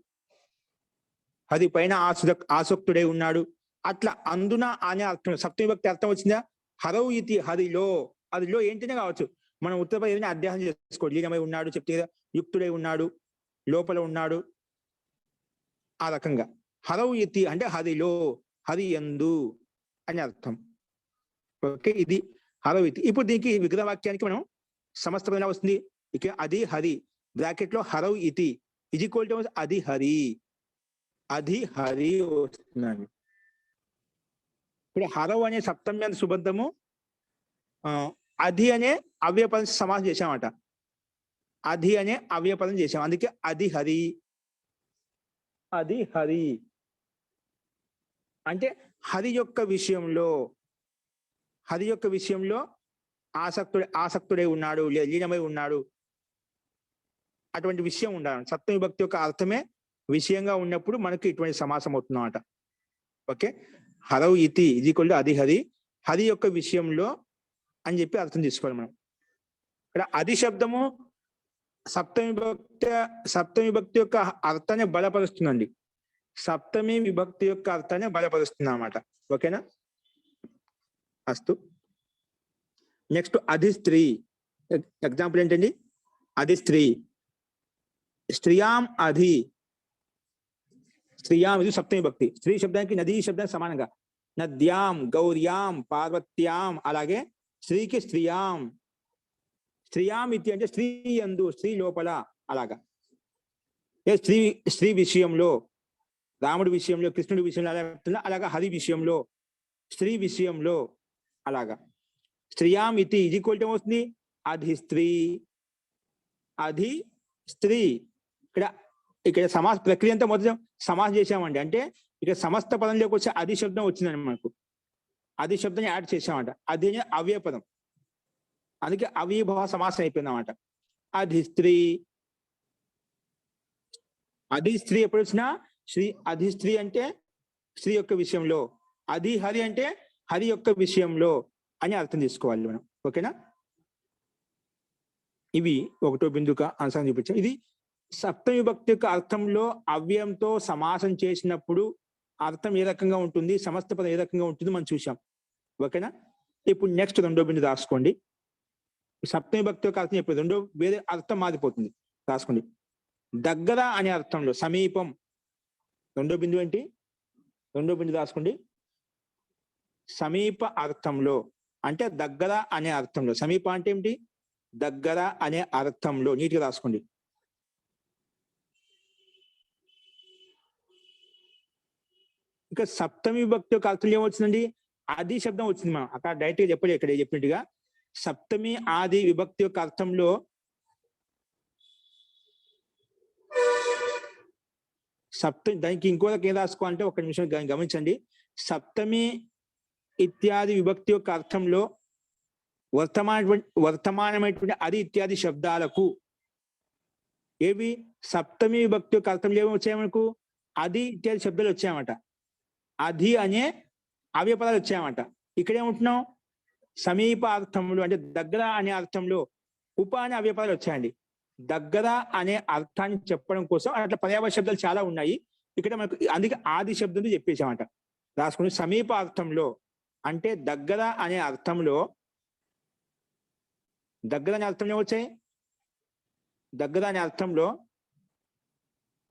హరి పైన ఆసక్తుడై ఉన్నాడు. అట్లా అందున అనే అర్థం. సప్తమి భక్తి అర్థం వచ్చిందా? హరౌ ఇతి, హరిలో. హరిలో ఏంటనే కావచ్చు. మనం ఉత్తర ఏదైనా అధ్యాయం చేసుకోండి. లీనమై ఉన్నాడు చెప్తే కదా, యుక్తుడై ఉన్నాడు, లోపల ఉన్నాడు, ఆ రకంగా. హరౌ ఇతి అంటే హరిలో, హరి యందు అని అర్థం. ఓకే, ఇది హరౌ ఇతి. ఇప్పుడు దీనికి విగ్రహవాక్యానికి మనం సమస్త పదం ఎలా వస్తుంది? ఇక అధి హరి బ్రాకెట్ లో హరౌ ఇతి ఇది ఈక్వల్ టు అధి హరి, అధి హరి వస్తుందండి. ఇప్పుడు హరౌ అనే సప్తమ్య సుబద్ధము, అధి అనే అవ్యపదం సమాసం చేశామట. అధి అనే అవ్యపదం చేశాం, అందుకే అధి హరి. అధి హరి అంటే హరి యొక్క విషయంలో, హరి యొక్క విషయంలో ఆసక్తుడై ఉన్నాడు, లీనమై ఉన్నాడు, అటువంటి విషయం ఉండాలి. సప్తమి భక్తి యొక్క అర్థమే విషయంగా ఉన్నప్పుడు మనకి ఇటువంటి సమాసం అవుతుందన్నమాట. ఓకే, హరౌ ఇతి ఇది ఈక్వల్ టు అధి హరి, హరి యొక్క విషయంలో అని చెప్పి అర్థం తీసుకోవాలి మనం. ఇక్కడ అధి శబ్దము సప్తమి భక్తి యొక్క అర్థాన్ని బలపరుస్తుందండి. సప్తమి విభక్తి యొక్క అర్థాన్ని బలపరుస్తుంది అన్నమాట. ఓకేనా? అస్తు. నెక్స్ట్ అధి స్త్రీ. ఎగ్జాంపుల్ ఏంటండి? అధి స్త్రీ. స్త్రియాం అధి. స్త్రియాం ఇది సప్తమి భక్తి. స్త్రీ శబ్దానికి నదీ శబ్దానికి సమానంగా నద్యాం, గౌర్యాం, పార్వత్యాం. అలాగే స్త్రీకి స్త్రియాం. స్త్రియాం ఇతి అంటే స్త్రీ యందు, స్త్రీ లోపల. అలాగా స్త్రీ విషయంలో, రాముడి విషయంలో, కృష్ణుడి విషయంలో అలాగా హరి విషయంలో, స్త్రీ విషయంలో అలాగా. స్త్రియాం ఇతి ఇది ఈక్వల్ టు వస్తుంది అధి స్త్రీ, అధి స్త్రీ. ఇక్కడ సమాస ప్రక్రియ అంతా మొదటి సమాసం చేశామండి. అంటే ఇక్కడ సమస్త పదంలోకి వచ్చే అధి శబ్దం వచ్చిందండి మనకు. అధి శబ్దాన్ని యాడ్ చేసామంట. అది అవ్యయ పదం, అందుకే అవ్యయభావ సమాసం అయిపోయింది అన్నమాట. అధి స్త్రీ. అధి స్త్రీ ఎప్పుడు వచ్చినా అధి స్త్రీ అంటే స్త్రీ యొక్క విషయంలో, అధి హరి అంటే హరి యొక్క విషయంలో అని అర్థం తీసుకోవాలి మనం. ఓకేనా? ఇవి ఒకటో బిందుక అంశాన్ని చూపించాం. ఇది సప్తమి భక్తి యొక్క అర్థంలో అవ్యయంతో సమాసం చేసినప్పుడు అర్థం ఏ రకంగా ఉంటుంది, సమస్త పదం ఏ రకంగా ఉంటుంది మనం చూసాం. ఓకేనా? ఇప్పుడు నెక్స్ట్ రెండో బిందు రాసుకోండి. సప్తమి భక్తి యొక్క అర్థం ఇప్పుడు రెండో వేరే అర్థం మారిపోతుంది. రాసుకోండి. దగ్గర అనే అర్థంలో, సమీపం. రెండో బిందు ఏంటి? రెండో బిందు రాసుకోండి. సమీప అర్థంలో అంటే దగ్గర అనే అర్థంలో. సమీప అంటే ఏమిటి? దగ్గర అనే అర్థంలో. నీట్గా రాసుకోండి. ఇక సప్తమి భక్తి యొక్క అర్థం ఏమొచ్చిందండి? ఆది శబ్దం వచ్చింది. మనం అక్కడ డైరెక్ట్ గా చెప్పలేదు, ఇక్కడ చెప్పినట్టుగా సప్తమి ఆది విభక్తి యొక్క అర్థంలో దానికి ఇంకోటి ఏం రాసుకోవాలంటే ఒక నిమిషం గమనించండి. సప్తమి ఇత్యాది విభక్తి యొక్క అర్థంలో వర్తమానమైనటువంటి అది ఇత్యాది శబ్దాలకు ఏవి సప్తమి విభక్తి యొక్క అర్థంలో ఏమి వచ్చాయి మనకు? అది ఇత్యాది శబ్దాలు వచ్చాయన్నమాట. అది అనే అవ్యయ పదాలు వచ్చాయన్నమాట. ఇక్కడ ఏమంటున్నాం, సమీప అర్థంలో అంటే దగ్గర అనే అర్థంలో ఉప అనే అవ్యపదాలు వచ్చాయండి. దగ్గర అనే అర్థాన్ని చెప్పడం కోసం అట్లా పర్యావరణ శబ్దాలు చాలా ఉన్నాయి. ఇక్కడ మనకు అందుకే ఆది శబ్దంతో చెప్పేసామంట. రాసుకుని సమీప అర్థంలో అంటే దగ్గర అనే అర్థంలో, దగ్గర అనే అర్థంలో వచ్చాయి. దగ్గర అనే అర్థంలో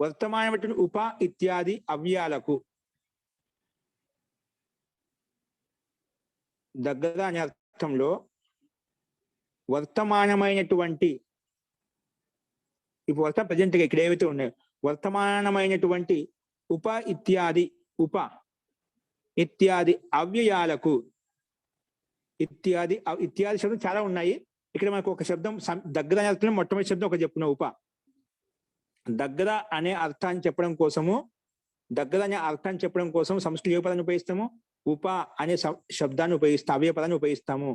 వర్తమానమైనటువంటి ఉప ఇత్యాది అవ్యయాలకు, దగ్గర అనే అర్థంలో వర్తమానమైనటువంటి, ఇప్పుడు వర్త ప్రజెంట్ గా ఇక్కడ ఏవైతే ఉన్నాయో వర్తమానమైనటువంటి ఉప ఇత్యాది అవ్యయాలకు, ఇత్యాది శబ్దం చాలా ఉన్నాయి. ఇక్కడ మనకు ఒక శబ్దం దగ్గర అనే అర్థంలో మొట్టమొదటి శబ్దం ఒక చెప్పుకున్న ఉప. దగ్గర అనే అర్థాన్ని చెప్పడం కోసము, దగ్గర అనే అర్థాన్ని చెప్పడం కోసం సంస్కృత ఏ పదాన్ని ఉపయోగిస్తాము, ఉప అనే శబ్దాన్ని ఉపయోగిస్తాము, అవ్యయ పదాన్ని ఉపయోగిస్తాము.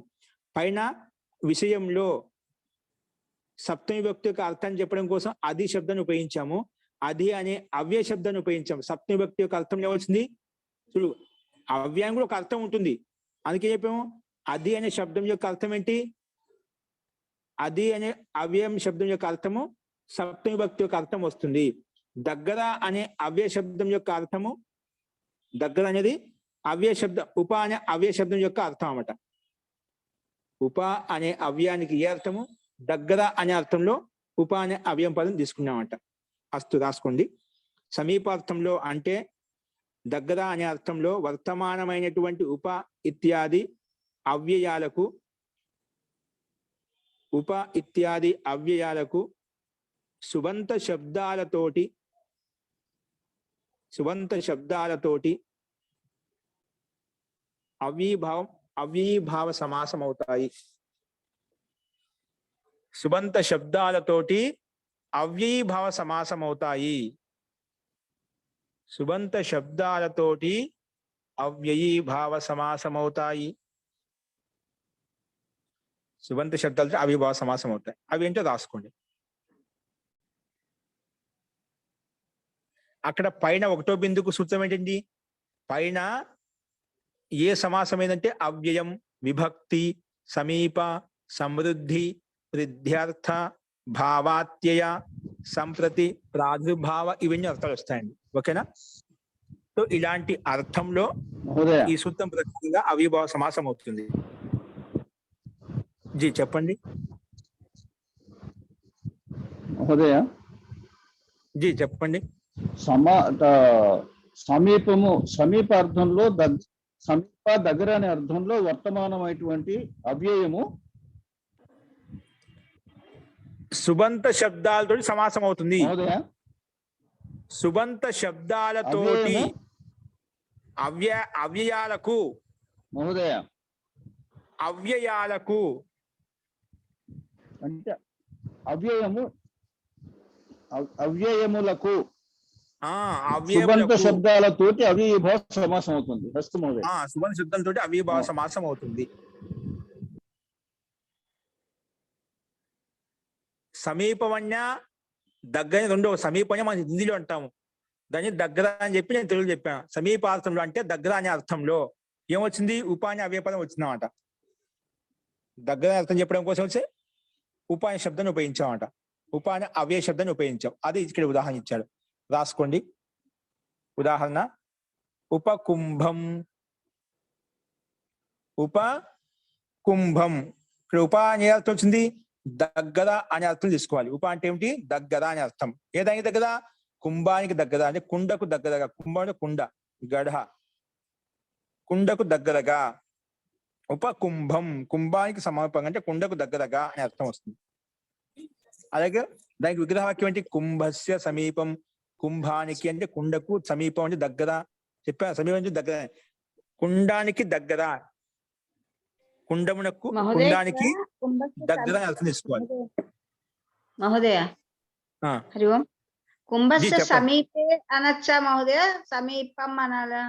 పైన విషయంలో సప్తమి విభక్తి యొక్క అర్థాన్ని చెప్పడం కోసం అది శబ్దాన్ని ఉపయోగించాము, అది అనే అవ్యయ శబ్దాన్ని ఉపయోగించాము. సప్తమి విభక్తి యొక్క అర్థం ఏమొచ్చింది చూడు, అవ్యయం కూడా ఒక అర్థం ఉంటుంది. అందుకే చెప్పాము అది అనే శబ్దం యొక్క అర్థం ఏంటి, అది అనే అవ్యయం శబ్దం యొక్క అర్థము సప్తమి విభక్తి యొక్క అర్థం వస్తుంది. దగ్గర అనే అవ్యయ శబ్దం యొక్క అర్థము, దగ్గర అనేది అవ్యయ శబ్దం, ఉప అనే అవ్యయ శబ్దం యొక్క అర్థం అన్నమాట. ఉప అనే అవ్యానికి ఏ అర్థము, దగ్గర అనే అర్థంలో ఉప అనే అవ్యయం పదం తీసుకున్నామంట. అస్తు రాసుకోండి. సమీపార్థంలో అంటే దగ్గర అనే అర్థంలో వర్తమానమైనటువంటి ఉప ఇత్యాది అవ్యయాలకు, ఉప ఇత్యాది అవ్యయాలకు సుబంత శబ్దాలతోటి అవ్యయీభావ సమాసం అవుతాయి. సుబంత శబ్దాలతోటి అవ్యయీభావ సమాసం అవుతాయి. సుబంత శబ్దాలతోటి అవ్యయీభావ సమాసం అవుతాయి. సుబంత శబ్దాలతో అవ్యయీభావ సమాసం అవుతాయి. అవి ఏంటో రాసుకోండి. అక్కడ పైన ఒకటో బిందుకు సూత్రం ఏంటండి, పైన ఏ సమాసం ఏంటంటే అవ్యయం, విభక్తి, సమీప, సమృద్ధి, వృద్ధ్యర్థ, భావాత్యయ, సంప్రతి, ప్రాదుర్భావ ఇవన్నీ అర్థాలు వస్తాయండి. ఓకేనా? సో ఇలాంటి అర్థంలో ఈ సూత్రం ప్రకారంగా అవ్యయభావ సమాసం అవుతుంది. జీ చెప్పండి. మహోదయ జీ చెప్పండి. సమీప అర్థంలో సమీప దగ్గర అనే అర్థంలో వర్తమానమైనటువంటి అవ్యయము సుబంత శబ్దాలతో సమాసం అవుతుంది. మహోదయ సుబంత శబ్దాలతోటి అవ్యయాలకు, మహోదయ అవ్యయాలకు అంటే అవ్యయములకు సుబంత శబ్దాలతోటి అవ్యయీభావ సమాసం అవుతుంది. సుబంత శబ్దాలతోటి అవ్యయీభావ సమాసం అవుతుంది. సమీపవన్య దగ్గర రెండో సమీపన్య మనం హిందీలో అంటాము, దాన్ని దగ్గర అని చెప్పి నేను తెలుగులో చెప్పాను. సమీపార్థంలో అంటే దగ్గర అనే అర్థంలో ఏమొచ్చింది, ఉప అనే అవ్యయపదం వచ్చిందన్నమాట. దగ్గర అర్థం చెప్పడం కోసం వచ్చి ఉప అనే శబ్దాన్ని ఉపయోగించామన్నమాట. ఉప అనే అవ్యయ శబ్దాన్ని ఉపయోగించాం. అది ఇక్కడ ఉదాహరణ ఇచ్చాడు, రాసుకోండి. ఉదాహరణ ఉపకుంభం. ఉపకుంభం ఇక్కడ ఉప అనే అర్థం వచ్చింది, దగ్గర అనే అర్థం తీసుకోవాలి. ఉప అంటే ఏమిటి, దగ్గర అనే అర్థం. ఏదానికి దగ్గర, కుంభానికి దగ్గర అంటే కుండకు దగ్గరగా. కుంభం అంటే కుండ, గఢ, కుండకు దగ్గరగా. ఉపకుంభం కుంభానికి సమీపంగా అంటే కుండకు దగ్గరగా అనే అర్థం వస్తుంది. అలాగే దానికి విగ్రహవాక్యం ఏంటి, కుంభస్య సమీపం. కుంభానికి అంటే కుండకు, సమీపం అంటే దగ్గర. చెప్పా, సమీపం అంటే దగ్గర. కుండానికి దగ్గర, కుండమునకు కుండానికి దగ్గర అర్థం తీసుకోవాలి. మహోదయ హరి ఓం. కుంభస్య సమీపే అనొచ్చా మహోదయ? సమీపం అనాలా?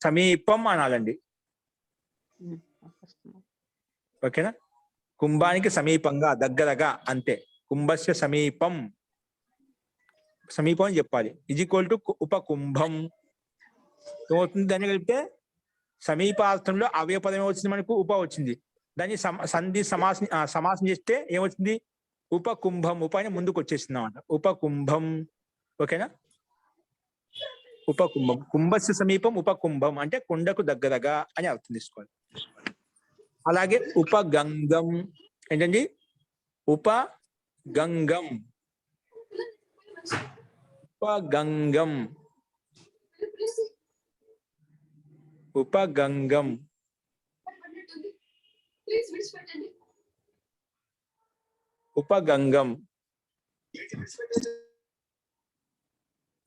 సమీపం అనాలండి. ఓకేనా? కుంభానికి సమీపంగా, దగ్గరగా అంతే. కుంభస్య సమీపం, సమీపం అని చెప్పాలి. ఈజ్ ఈక్వల్ టు ఉపకుంభం. ఏమవుతుంది, దాన్ని కలిపితే సమీపార్థంలో అవ్యయ పదం ఏమొచ్చింది మనకు? ఉప వచ్చింది. దాన్ని సంధి సమాసం చేస్తే ఏమొచ్చింది? ఉపకుంభం. ఉప అని ముందుకు వచ్చేసింది అన్నమాట. ఉపకుంభం. ఓకేనా? ఉపకుంభం. కుంభస్య సమీపం ఉపకుంభం అంటే కొండకు దగ్గరగా అని అర్థం తీసుకోవాలి. అలాగే ఉపగంగం ఏంటండి? ఉపగంగం. ఉపగంగం. ఉపగంగం. ఉపగంగం.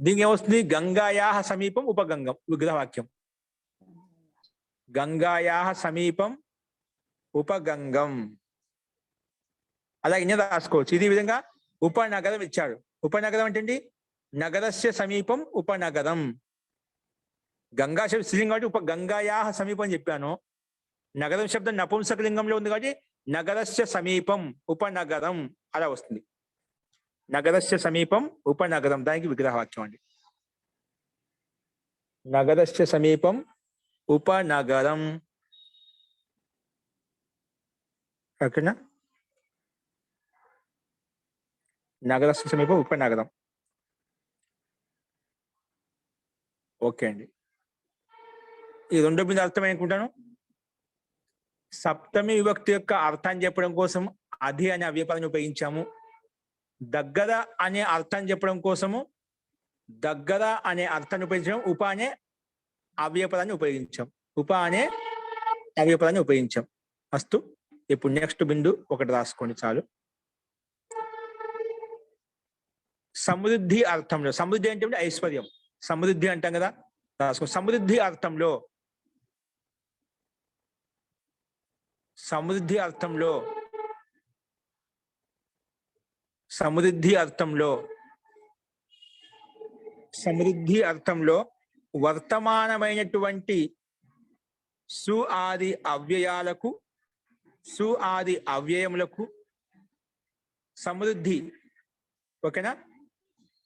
దీనికి ఏమొస్తుంది? గంగాయా సమీపం ఉపగంగం. విగ్రహవాక్యం. గంగాయా సమీపం ఉపగంగం. అలాగే ఇన్ని రాసుకోవచ్చు. ఇది విధంగా ఉపనగరం ఇచ్చాడు. ఉపనగరం అంటే నగరస్య సమీపం ఉపనగరం. గంగా శబ్దం స్త్రీలింగం కాబట్టి గంగాయా సమీపం అని చెప్పాను. నగరం శబ్దం నపుంసకలింగంలో ఉంది కాబట్టి నగరస్య సమీపం ఉపనగరం అలా వస్తుంది. నగరస్య సమీపం ఉపనగరం. దానికి విగ్రహవాక్యం అండి. నగరస్య సమీపం ఉపనగరం. ఓకేనా? నగరస్య సమీపం ఉపనగరం. ఓకే అండి. ఈ రెండో బిందు అర్థం అనుకుంటాను. సప్తమి విభక్తి యొక్క అర్థాన్ని చెప్పడం కోసం అధి అనే అవ్యయపదాన్ని ఉపయోగించాము. దగ్గర అనే అర్థాన్ని చెప్పడం కోసము దగ్గర అనే అర్థాన్ని ఉపయోగించాము. ఉప అనే అవ్యయపదాన్ని ఉపయోగించాం. ఉప అనే అవ్యయపదాన్ని ఉపయోగించాం. అస్తు. ఇప్పుడు నెక్స్ట్ బిందు ఒకటి రాసుకోండి చాలు. సమృద్ధి అర్థంలో, సమృద్ధి అంటే ఐశ్వర్యం, సమృద్ధి అంటాం కదా, రాసుకో. సమృద్ధి అర్థంలో, సమృద్ధి అర్థంలో, సమృద్ధి అర్థంలో, సమృద్ధి అర్థంలో వర్తమానమైనటువంటి సు ఆది అవ్యయాలకు, సు ఆది అవ్యయములకు సమృద్ధి. ఓకేనా?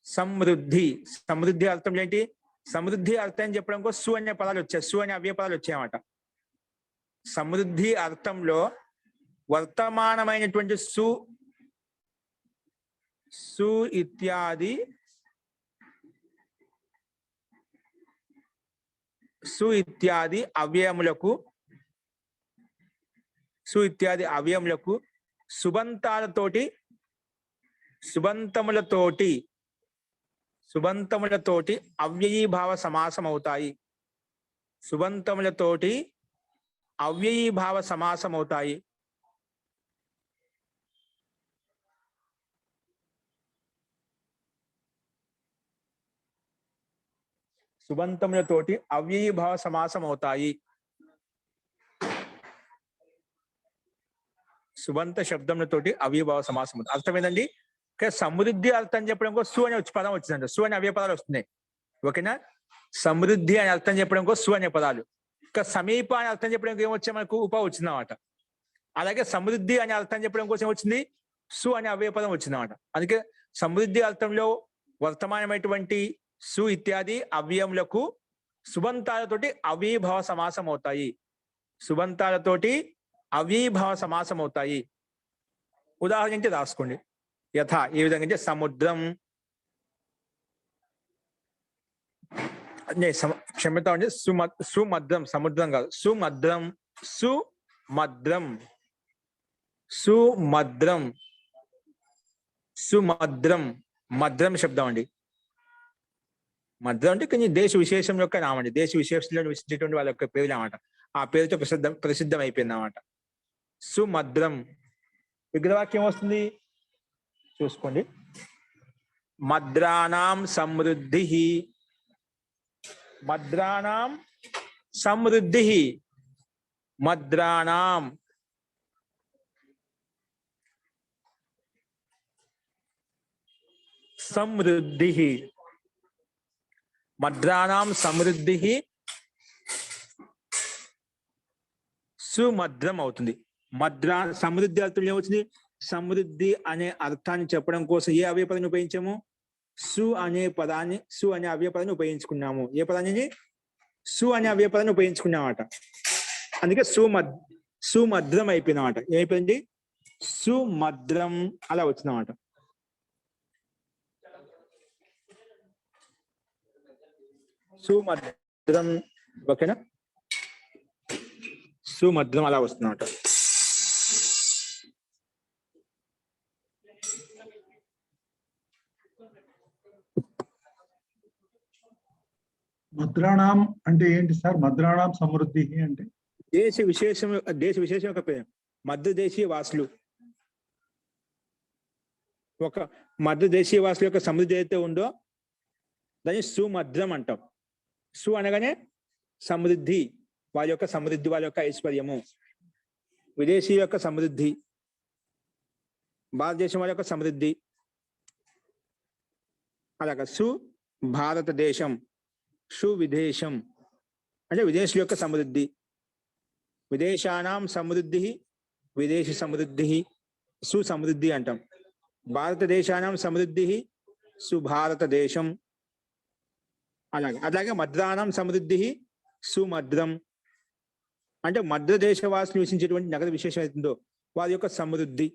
సమృద్ధి. సమృద్ధి అర్థం ఏంటి? సమృద్ధి అర్థం చెప్పడం కోసం సు అనే పదాలు వచ్చాయి. సు అనే అవ్యయ పదాలు వచ్చాయన్నమాట. సమృద్ధి అర్థంలో వర్తమానమైనటువంటి సు, సు ఇత్యాది, సు ఇత్యాది అవ్యయములకు, సు ఇత్యాది అవ్యయములకు సుబంతాలతోటి, సుబంతములతోటి, సుబంతములతోటి అవ్యయీభావ సమాసం అవుతాయి. సుబంతములతోటి అవ్యయీభావ సమాసం అవుతాయి. సుబంతములతోటి అవ్యయీభావ సమాసం అవుతాయి. సుబంత శబ్దములతోటి అవ్యయీభావ సమాసం అవుతాయి. అర్థమైందండి? సమృద్ధి అర్థం చెప్పడం కోసం సు అనే పదం వచ్చిందండి. సు అనే అవ్యయ పదాలు వస్తున్నాయి. ఓకేనా? సమృద్ధి అని అర్థం చెప్పడం కోసం సు అనే పదాలు. ఇంకా సమీప అని అర్థం చెప్పడం ఏమొచ్చాయి మనకు? ఉప వచ్చిందన్నమాట. అలాగే సమృద్ధి అనే అర్థం చెప్పడం కోసం వచ్చింది సు అనే అవ్యయ పదం వచ్చిందన్నమాట. అందుకే సమృద్ధి అర్థంలో వర్తమానమైనటువంటి సు ఇత్యాది అవ్యయములకు సుబంతాలతోటి అవ్యయీభావ సమాసం అవుతాయి. సుబంతాలతోటి అవ్యయీభావ సమాసం అవుతాయి. ఉదాహరణ అంటే రాసుకోండి. యథా, ఏ విధంగా అంటే సముద్రం, క్షమ్యత అంటే సుమద్రం, సముద్రం కాదు, సుమద్రం, సుమద్రం, సుమద్రం, సుమద్రం, మద్రం శబ్దం అండి. మద్రం అంటే కొంచెం దేశ విశేషం యొక్క నామండి. దేశ విశేషంలో నివసించేటువంటి వాళ్ళ యొక్క పేరు అన్నమాట. ఆ పేరుతో ప్రసిద్ధం అయిపోయింది అన్నమాట. సుమద్రం. విగ్రహవాక్యం వస్తుంది చూసుకోండి. మద్రాణం సమృద్ధి, మద్రాణం సమృద్ధి, మద్రాణం. సమృద్ధి, మద్రాణం సమృద్ధి సుమద్రం అవుతుంది. మద్రా సమృద్ధి అర్థం ఏమవుతుంది? సమృద్ధి అనే అర్థాన్ని చెప్పడం కోసం ఏ అవ్యయ పదాన్ని ఉపయోగించాము? సు అనే పదాన్ని, సు అనే అవ్యయ పదాన్ని ఉపయోగించుకున్నాము. ఏ పదాన్ని? సు అనే అవ్యయ పదాన్ని ఉపయోగించుకున్నామాట. అందుకే సుమద్రం అయిపోయిందన్నమాట. ఏమైపోయింది? సుమద్రం అలా వచ్చిందన్నమాట. సుమద్రం, ఓకేనా? సుమద్రం అలా వస్తుందన్నమాట. ముద్రాణం అంటే ఏంటి సార్? ముద్రాణం సమృద్ధి అంటే దేశ విశేషం యొక్క పేరు. మధ్య దేశీయ వాసులు, ఒక మధ్య దేశీయ వాసుల యొక్క సమృద్ధి అయితే ఉందో దాన్ని సుమద్రం అంటాం. సు అనగానే సమృద్ధి, వాళ్ళ యొక్క సమృద్ధి, వాళ్ళ యొక్క ఐశ్వర్యము. విదేశీ యొక్క సమృద్ధి, భారతదేశం వాళ్ళ యొక్క సమృద్ధి. అలాగా సు భారతదేశం, సు విదేశం అంటే విదేశీయుల యొక్క సమృద్ధి. విదేశానాం సమృద్ధి, విదేశీ సమృద్ధి, సుసమృద్ధి అంటాం. భారతదేశానాం సమృద్ధి, సుభారతదేశం. అలాగే మద్రానాం సమృద్ధి, సుమద్రం అంటే మద్ర దేశవాసులు నివసించేటువంటి నగర విశేషం అవుతుందో వారి యొక్క సమృద్ధి.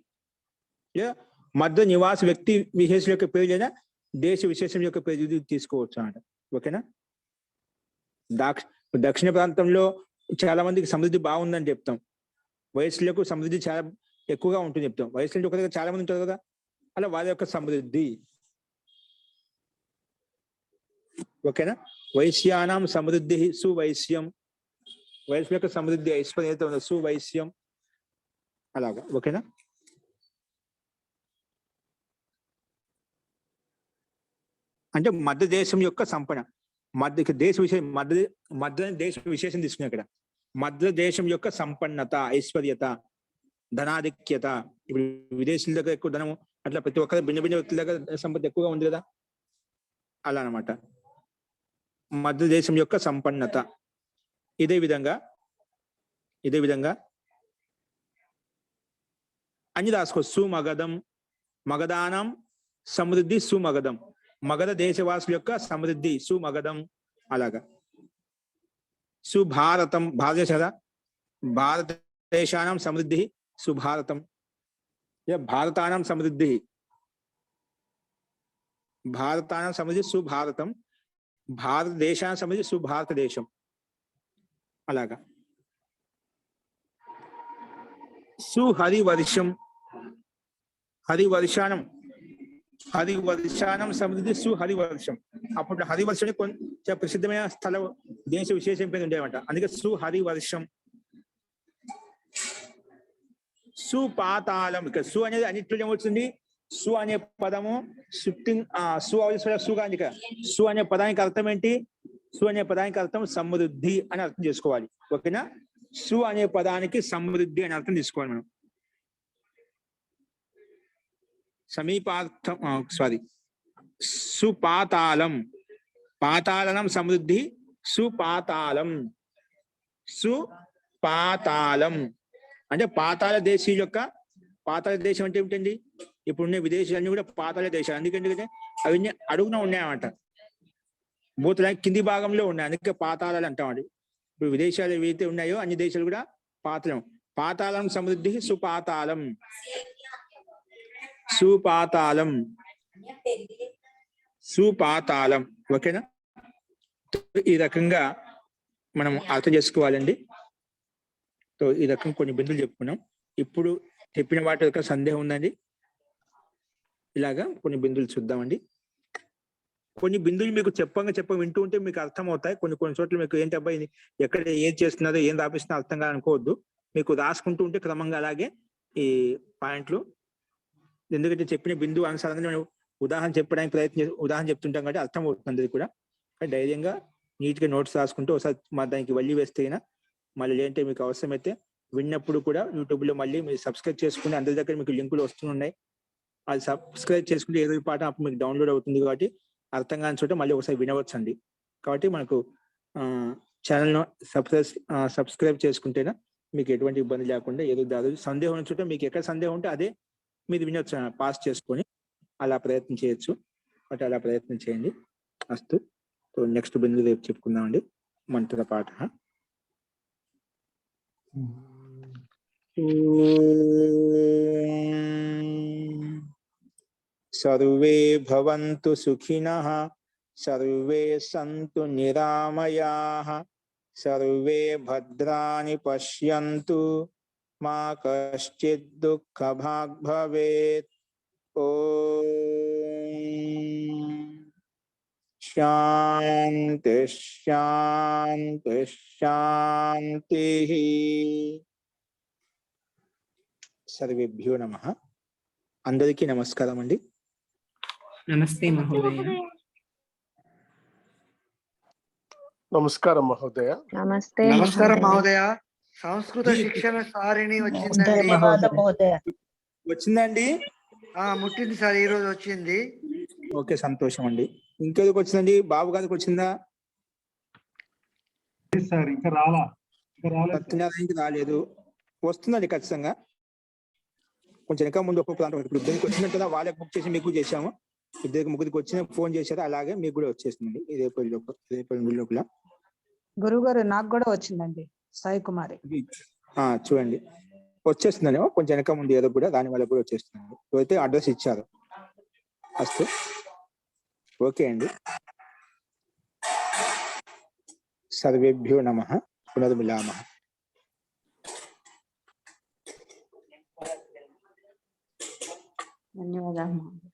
మద్ర నివాస వ్యక్తి విశేషం యొక్క పేరు లేదా దేశ విశేషం యొక్క పేరు తీసుకోవచ్చు అన్నమాట. ఓకేనా? దక్షిణ ప్రాంతంలో చాలా మందికి సమృద్ధి బాగుందని చెప్తాం. వయసులకు సమృద్ధి చాలా ఎక్కువగా ఉంటుంది చెప్తాం. వయసులో ఒక దగ్గర చాలా మంది ఉంటారు కదా, అలా వాళ్ళ యొక్క సమృద్ధి. ఓకేనా? వైశ్యానాం సమృద్ధి, సువైశ్యం. వయసు యొక్క సమృద్ధి ఐశ్వర్యం అయితే ఉందో సువైశ్యం. అలాగా. ఓకేనా? అంటే మధ్య దేశం యొక్క సంపద. మధ్య దేశ విశేషం, మధ్య దేశ విశేషం తీసుకున్నాం ఇక్కడ. మధ్య దేశం యొక్క సంపన్నత, ఐశ్వర్యత, ధనాధిక్యత. ఇప్పుడు విదేశీయుల దగ్గర ఎక్కువ ధనము, అట్లా ప్రతి ఒక్కరి భిన్న భిన్న వ్యక్తుల దగ్గర సంపద ఎక్కువగా ఉంది కదా, అలా అనమాట. మధ్య దేశం యొక్క సంపన్నత. ఇదే విధంగా అన్ని రాసుకోవచ్చు. సుమగధం, మగధానం సమృద్ధి, సుమగధం. మగధ దేశవాసుల యొక్క సమృద్ధి, సుమగధం. అలాగా. సుభారతం, భారతదేశ భారతదేశానాం సమృద్ధి, సుభారతం. భారతానాం సమృద్ధి, భారతానాం సమృద్ధి, సుభారతం. భారతదేశాన్ని సమృద్ధి, సుభారతదేశం. అలాగా. సుహరివర్షం, హరివర్షానం సమృద్ధి, సుహరివర్షం. అప్పుడు హరివర్షం కొంచెం ప్రసిద్ధమైన స్థలం, దేశ విశేషం పేరు ఉండేవట. అందుకే సుహరివర్షం. సుపాతాళం. ఇక్కడ సు అనేది అన్నిట్లో ఏమవుతుంది? సు అనే పదము షిఫ్టింగ్, సుగా ఉంది ఇక్కడ. సు అనే పదానికి అర్థం ఏంటి? సు అనే పదానికి అర్థం సమృద్ధి అని అర్థం చేసుకోవాలి. ఓకేనా? సు అనే పదానికి సమృద్ధి అని అర్థం తీసుకోవాలి మనం. సమీపార్థం, సుపాతాళం. పాతాళనం సమృద్ధి, సుపాతాళం. సుపాతాళం అంటే పాతాళ దేశీయుల యొక్క, పాతాళ దేశం అంటే ఏమిటండి? ఇప్పుడున్న విదేశాలన్నీ కూడా పాతాళ దేశాలు. ఎందుకంటే అవన్నీ అడుగున ఉన్నాయన్నమాట, భూతలానికి కింది భాగంలో ఉన్నాయి. అందుకే పాతాళాలు అంటామండి. ఇప్పుడు విదేశాలు ఏవైతే ఉన్నాయో అన్ని దేశాలు కూడా పాతాళం. పాతాళం సమృద్ధి, సుపాతాళం. సుపాతాళం, సుపాతాళం. ఓకేనా? ఈ రకంగా మనం అర్థం చేసుకోవాలండి. సో ఈ రకం కొన్ని బిందులు చెప్పుకున్నాం. ఇప్పుడు చెప్పిన వాటి యొక్క సందేహం ఉందండి? ఇలాగా కొన్ని బిందులు చూద్దామండి. కొన్ని బిందులు మీకు చెప్ప వింటూ ఉంటే మీకు అర్థం అవుతాయి. కొన్ని చోట్ల మీకు ఏంటి అబ్బాయి ఎక్కడ ఏం చేస్తున్నారో ఏం రాపిస్తున్నారో అర్థం కాదు అనుకోవద్దు. మీకు రాసుకుంటూ ఉంటే క్రమంగా అలాగే ఈ పాయింట్లు, ఎందుకంటే చెప్పిన బిందువు అనుసారంగా నేను ఉదాహరణ చెప్పడానికి ఉదాహరణ చెప్తుంటాం కాబట్టి అర్థం అవుతుంది. అది కూడా ధైర్యంగా నీట్ గా నోట్స్ రాసుకుంటూ ఒకసారి దానికి వల్లి వేస్తే మళ్ళీ ఏంటంటే మీకు అవసరమైతే విన్నప్పుడు కూడా యూట్యూబ్ లో మళ్ళీ మీరు సబ్స్క్రైబ్ చేసుకుని అందరి దగ్గర మీకు లింకులు వస్తున్నాయి. అది సబ్స్క్రైబ్ చేసుకుంటే ఏదో పాట అప్పుడు మీకు డౌన్లోడ్ అవుతుంది కాబట్టి అర్థం కాని చోట మళ్ళీ ఒకసారి వినవచ్చు అండి. కాబట్టి మనకు ఛానల్ను సబ్స్క్రైబ్ చేసుకుంటేనే మీకు ఎటువంటి ఇబ్బంది లేకుండా ఏదో దాదాపు సందేహం ఉన్న చోట మీకు ఎక్కడ సందేహం ఉంటే అదే మీరు వినొచ్చు, పాస్ చేసుకొని అలా ప్రయత్నం చేయొచ్చు. బట్ అలా ప్రయత్నం చేయండి. అస్తు. నెక్స్ట్ బిందు రేపు చెప్పుకుందామండి. మంత్రపాఠः सर्वे भवन्तु सुखिनः सर्वे सन्तु निरामयाः सर्वे भद्राणि पश्यन्तु मा कश्चित् दुःखभाग् भवेत्। ॐ शान्ति शान्ति शान्तिः। सर्वेभ्यो नमः। అందరికీ నమస్కారం అండి. నమస్తే మహోదయ. నమస్కారం మహోదయ. నమస్తే నమస్కారం మహోదయ. సంస్కృత శిక్షణ సారిణి వచ్చిందండి వచ్చిందండి. ముట్టింది సార్, ఈ రోజు వచ్చింది. ఓకే, సంతోషం అండి. ఇంకెందుకు వచ్చిందండి? బాబు గారికి వచ్చిందా? సార్ ఇంకా సత్యనారాయణకి రాలేదు. వస్తుందండి ఖచ్చితంగా. కొంచెం ఇంకా ముందు ఒక్కొక్క దాంట్లో ఇప్పుడు ఇద్దరికి వచ్చినట్టు కదా, వాళ్ళకి బుక్ చేసి మీకు చేసాము. ఇద్దరికి ముగ్గురికి వచ్చిన ఫోన్ చేశారు, అలాగే మీకు కూడా వచ్చేస్తుందండి. ఇదే లోపల గురువు గారు నాకు కూడా వచ్చిందండి, సాయి కుమారి. చూడండి వచ్చేస్తుందండి. కొంచెం వెనక ముందు ఏదో కూడా దాని వల్ల కూడా వచ్చేస్తుందండి. అయితే అడ్రస్ ఇచ్చారు. అస్తు, ఓకే అండి. సర్వేభ్యో నమః. పునర్మిలామః. ధన్యవాదాలు.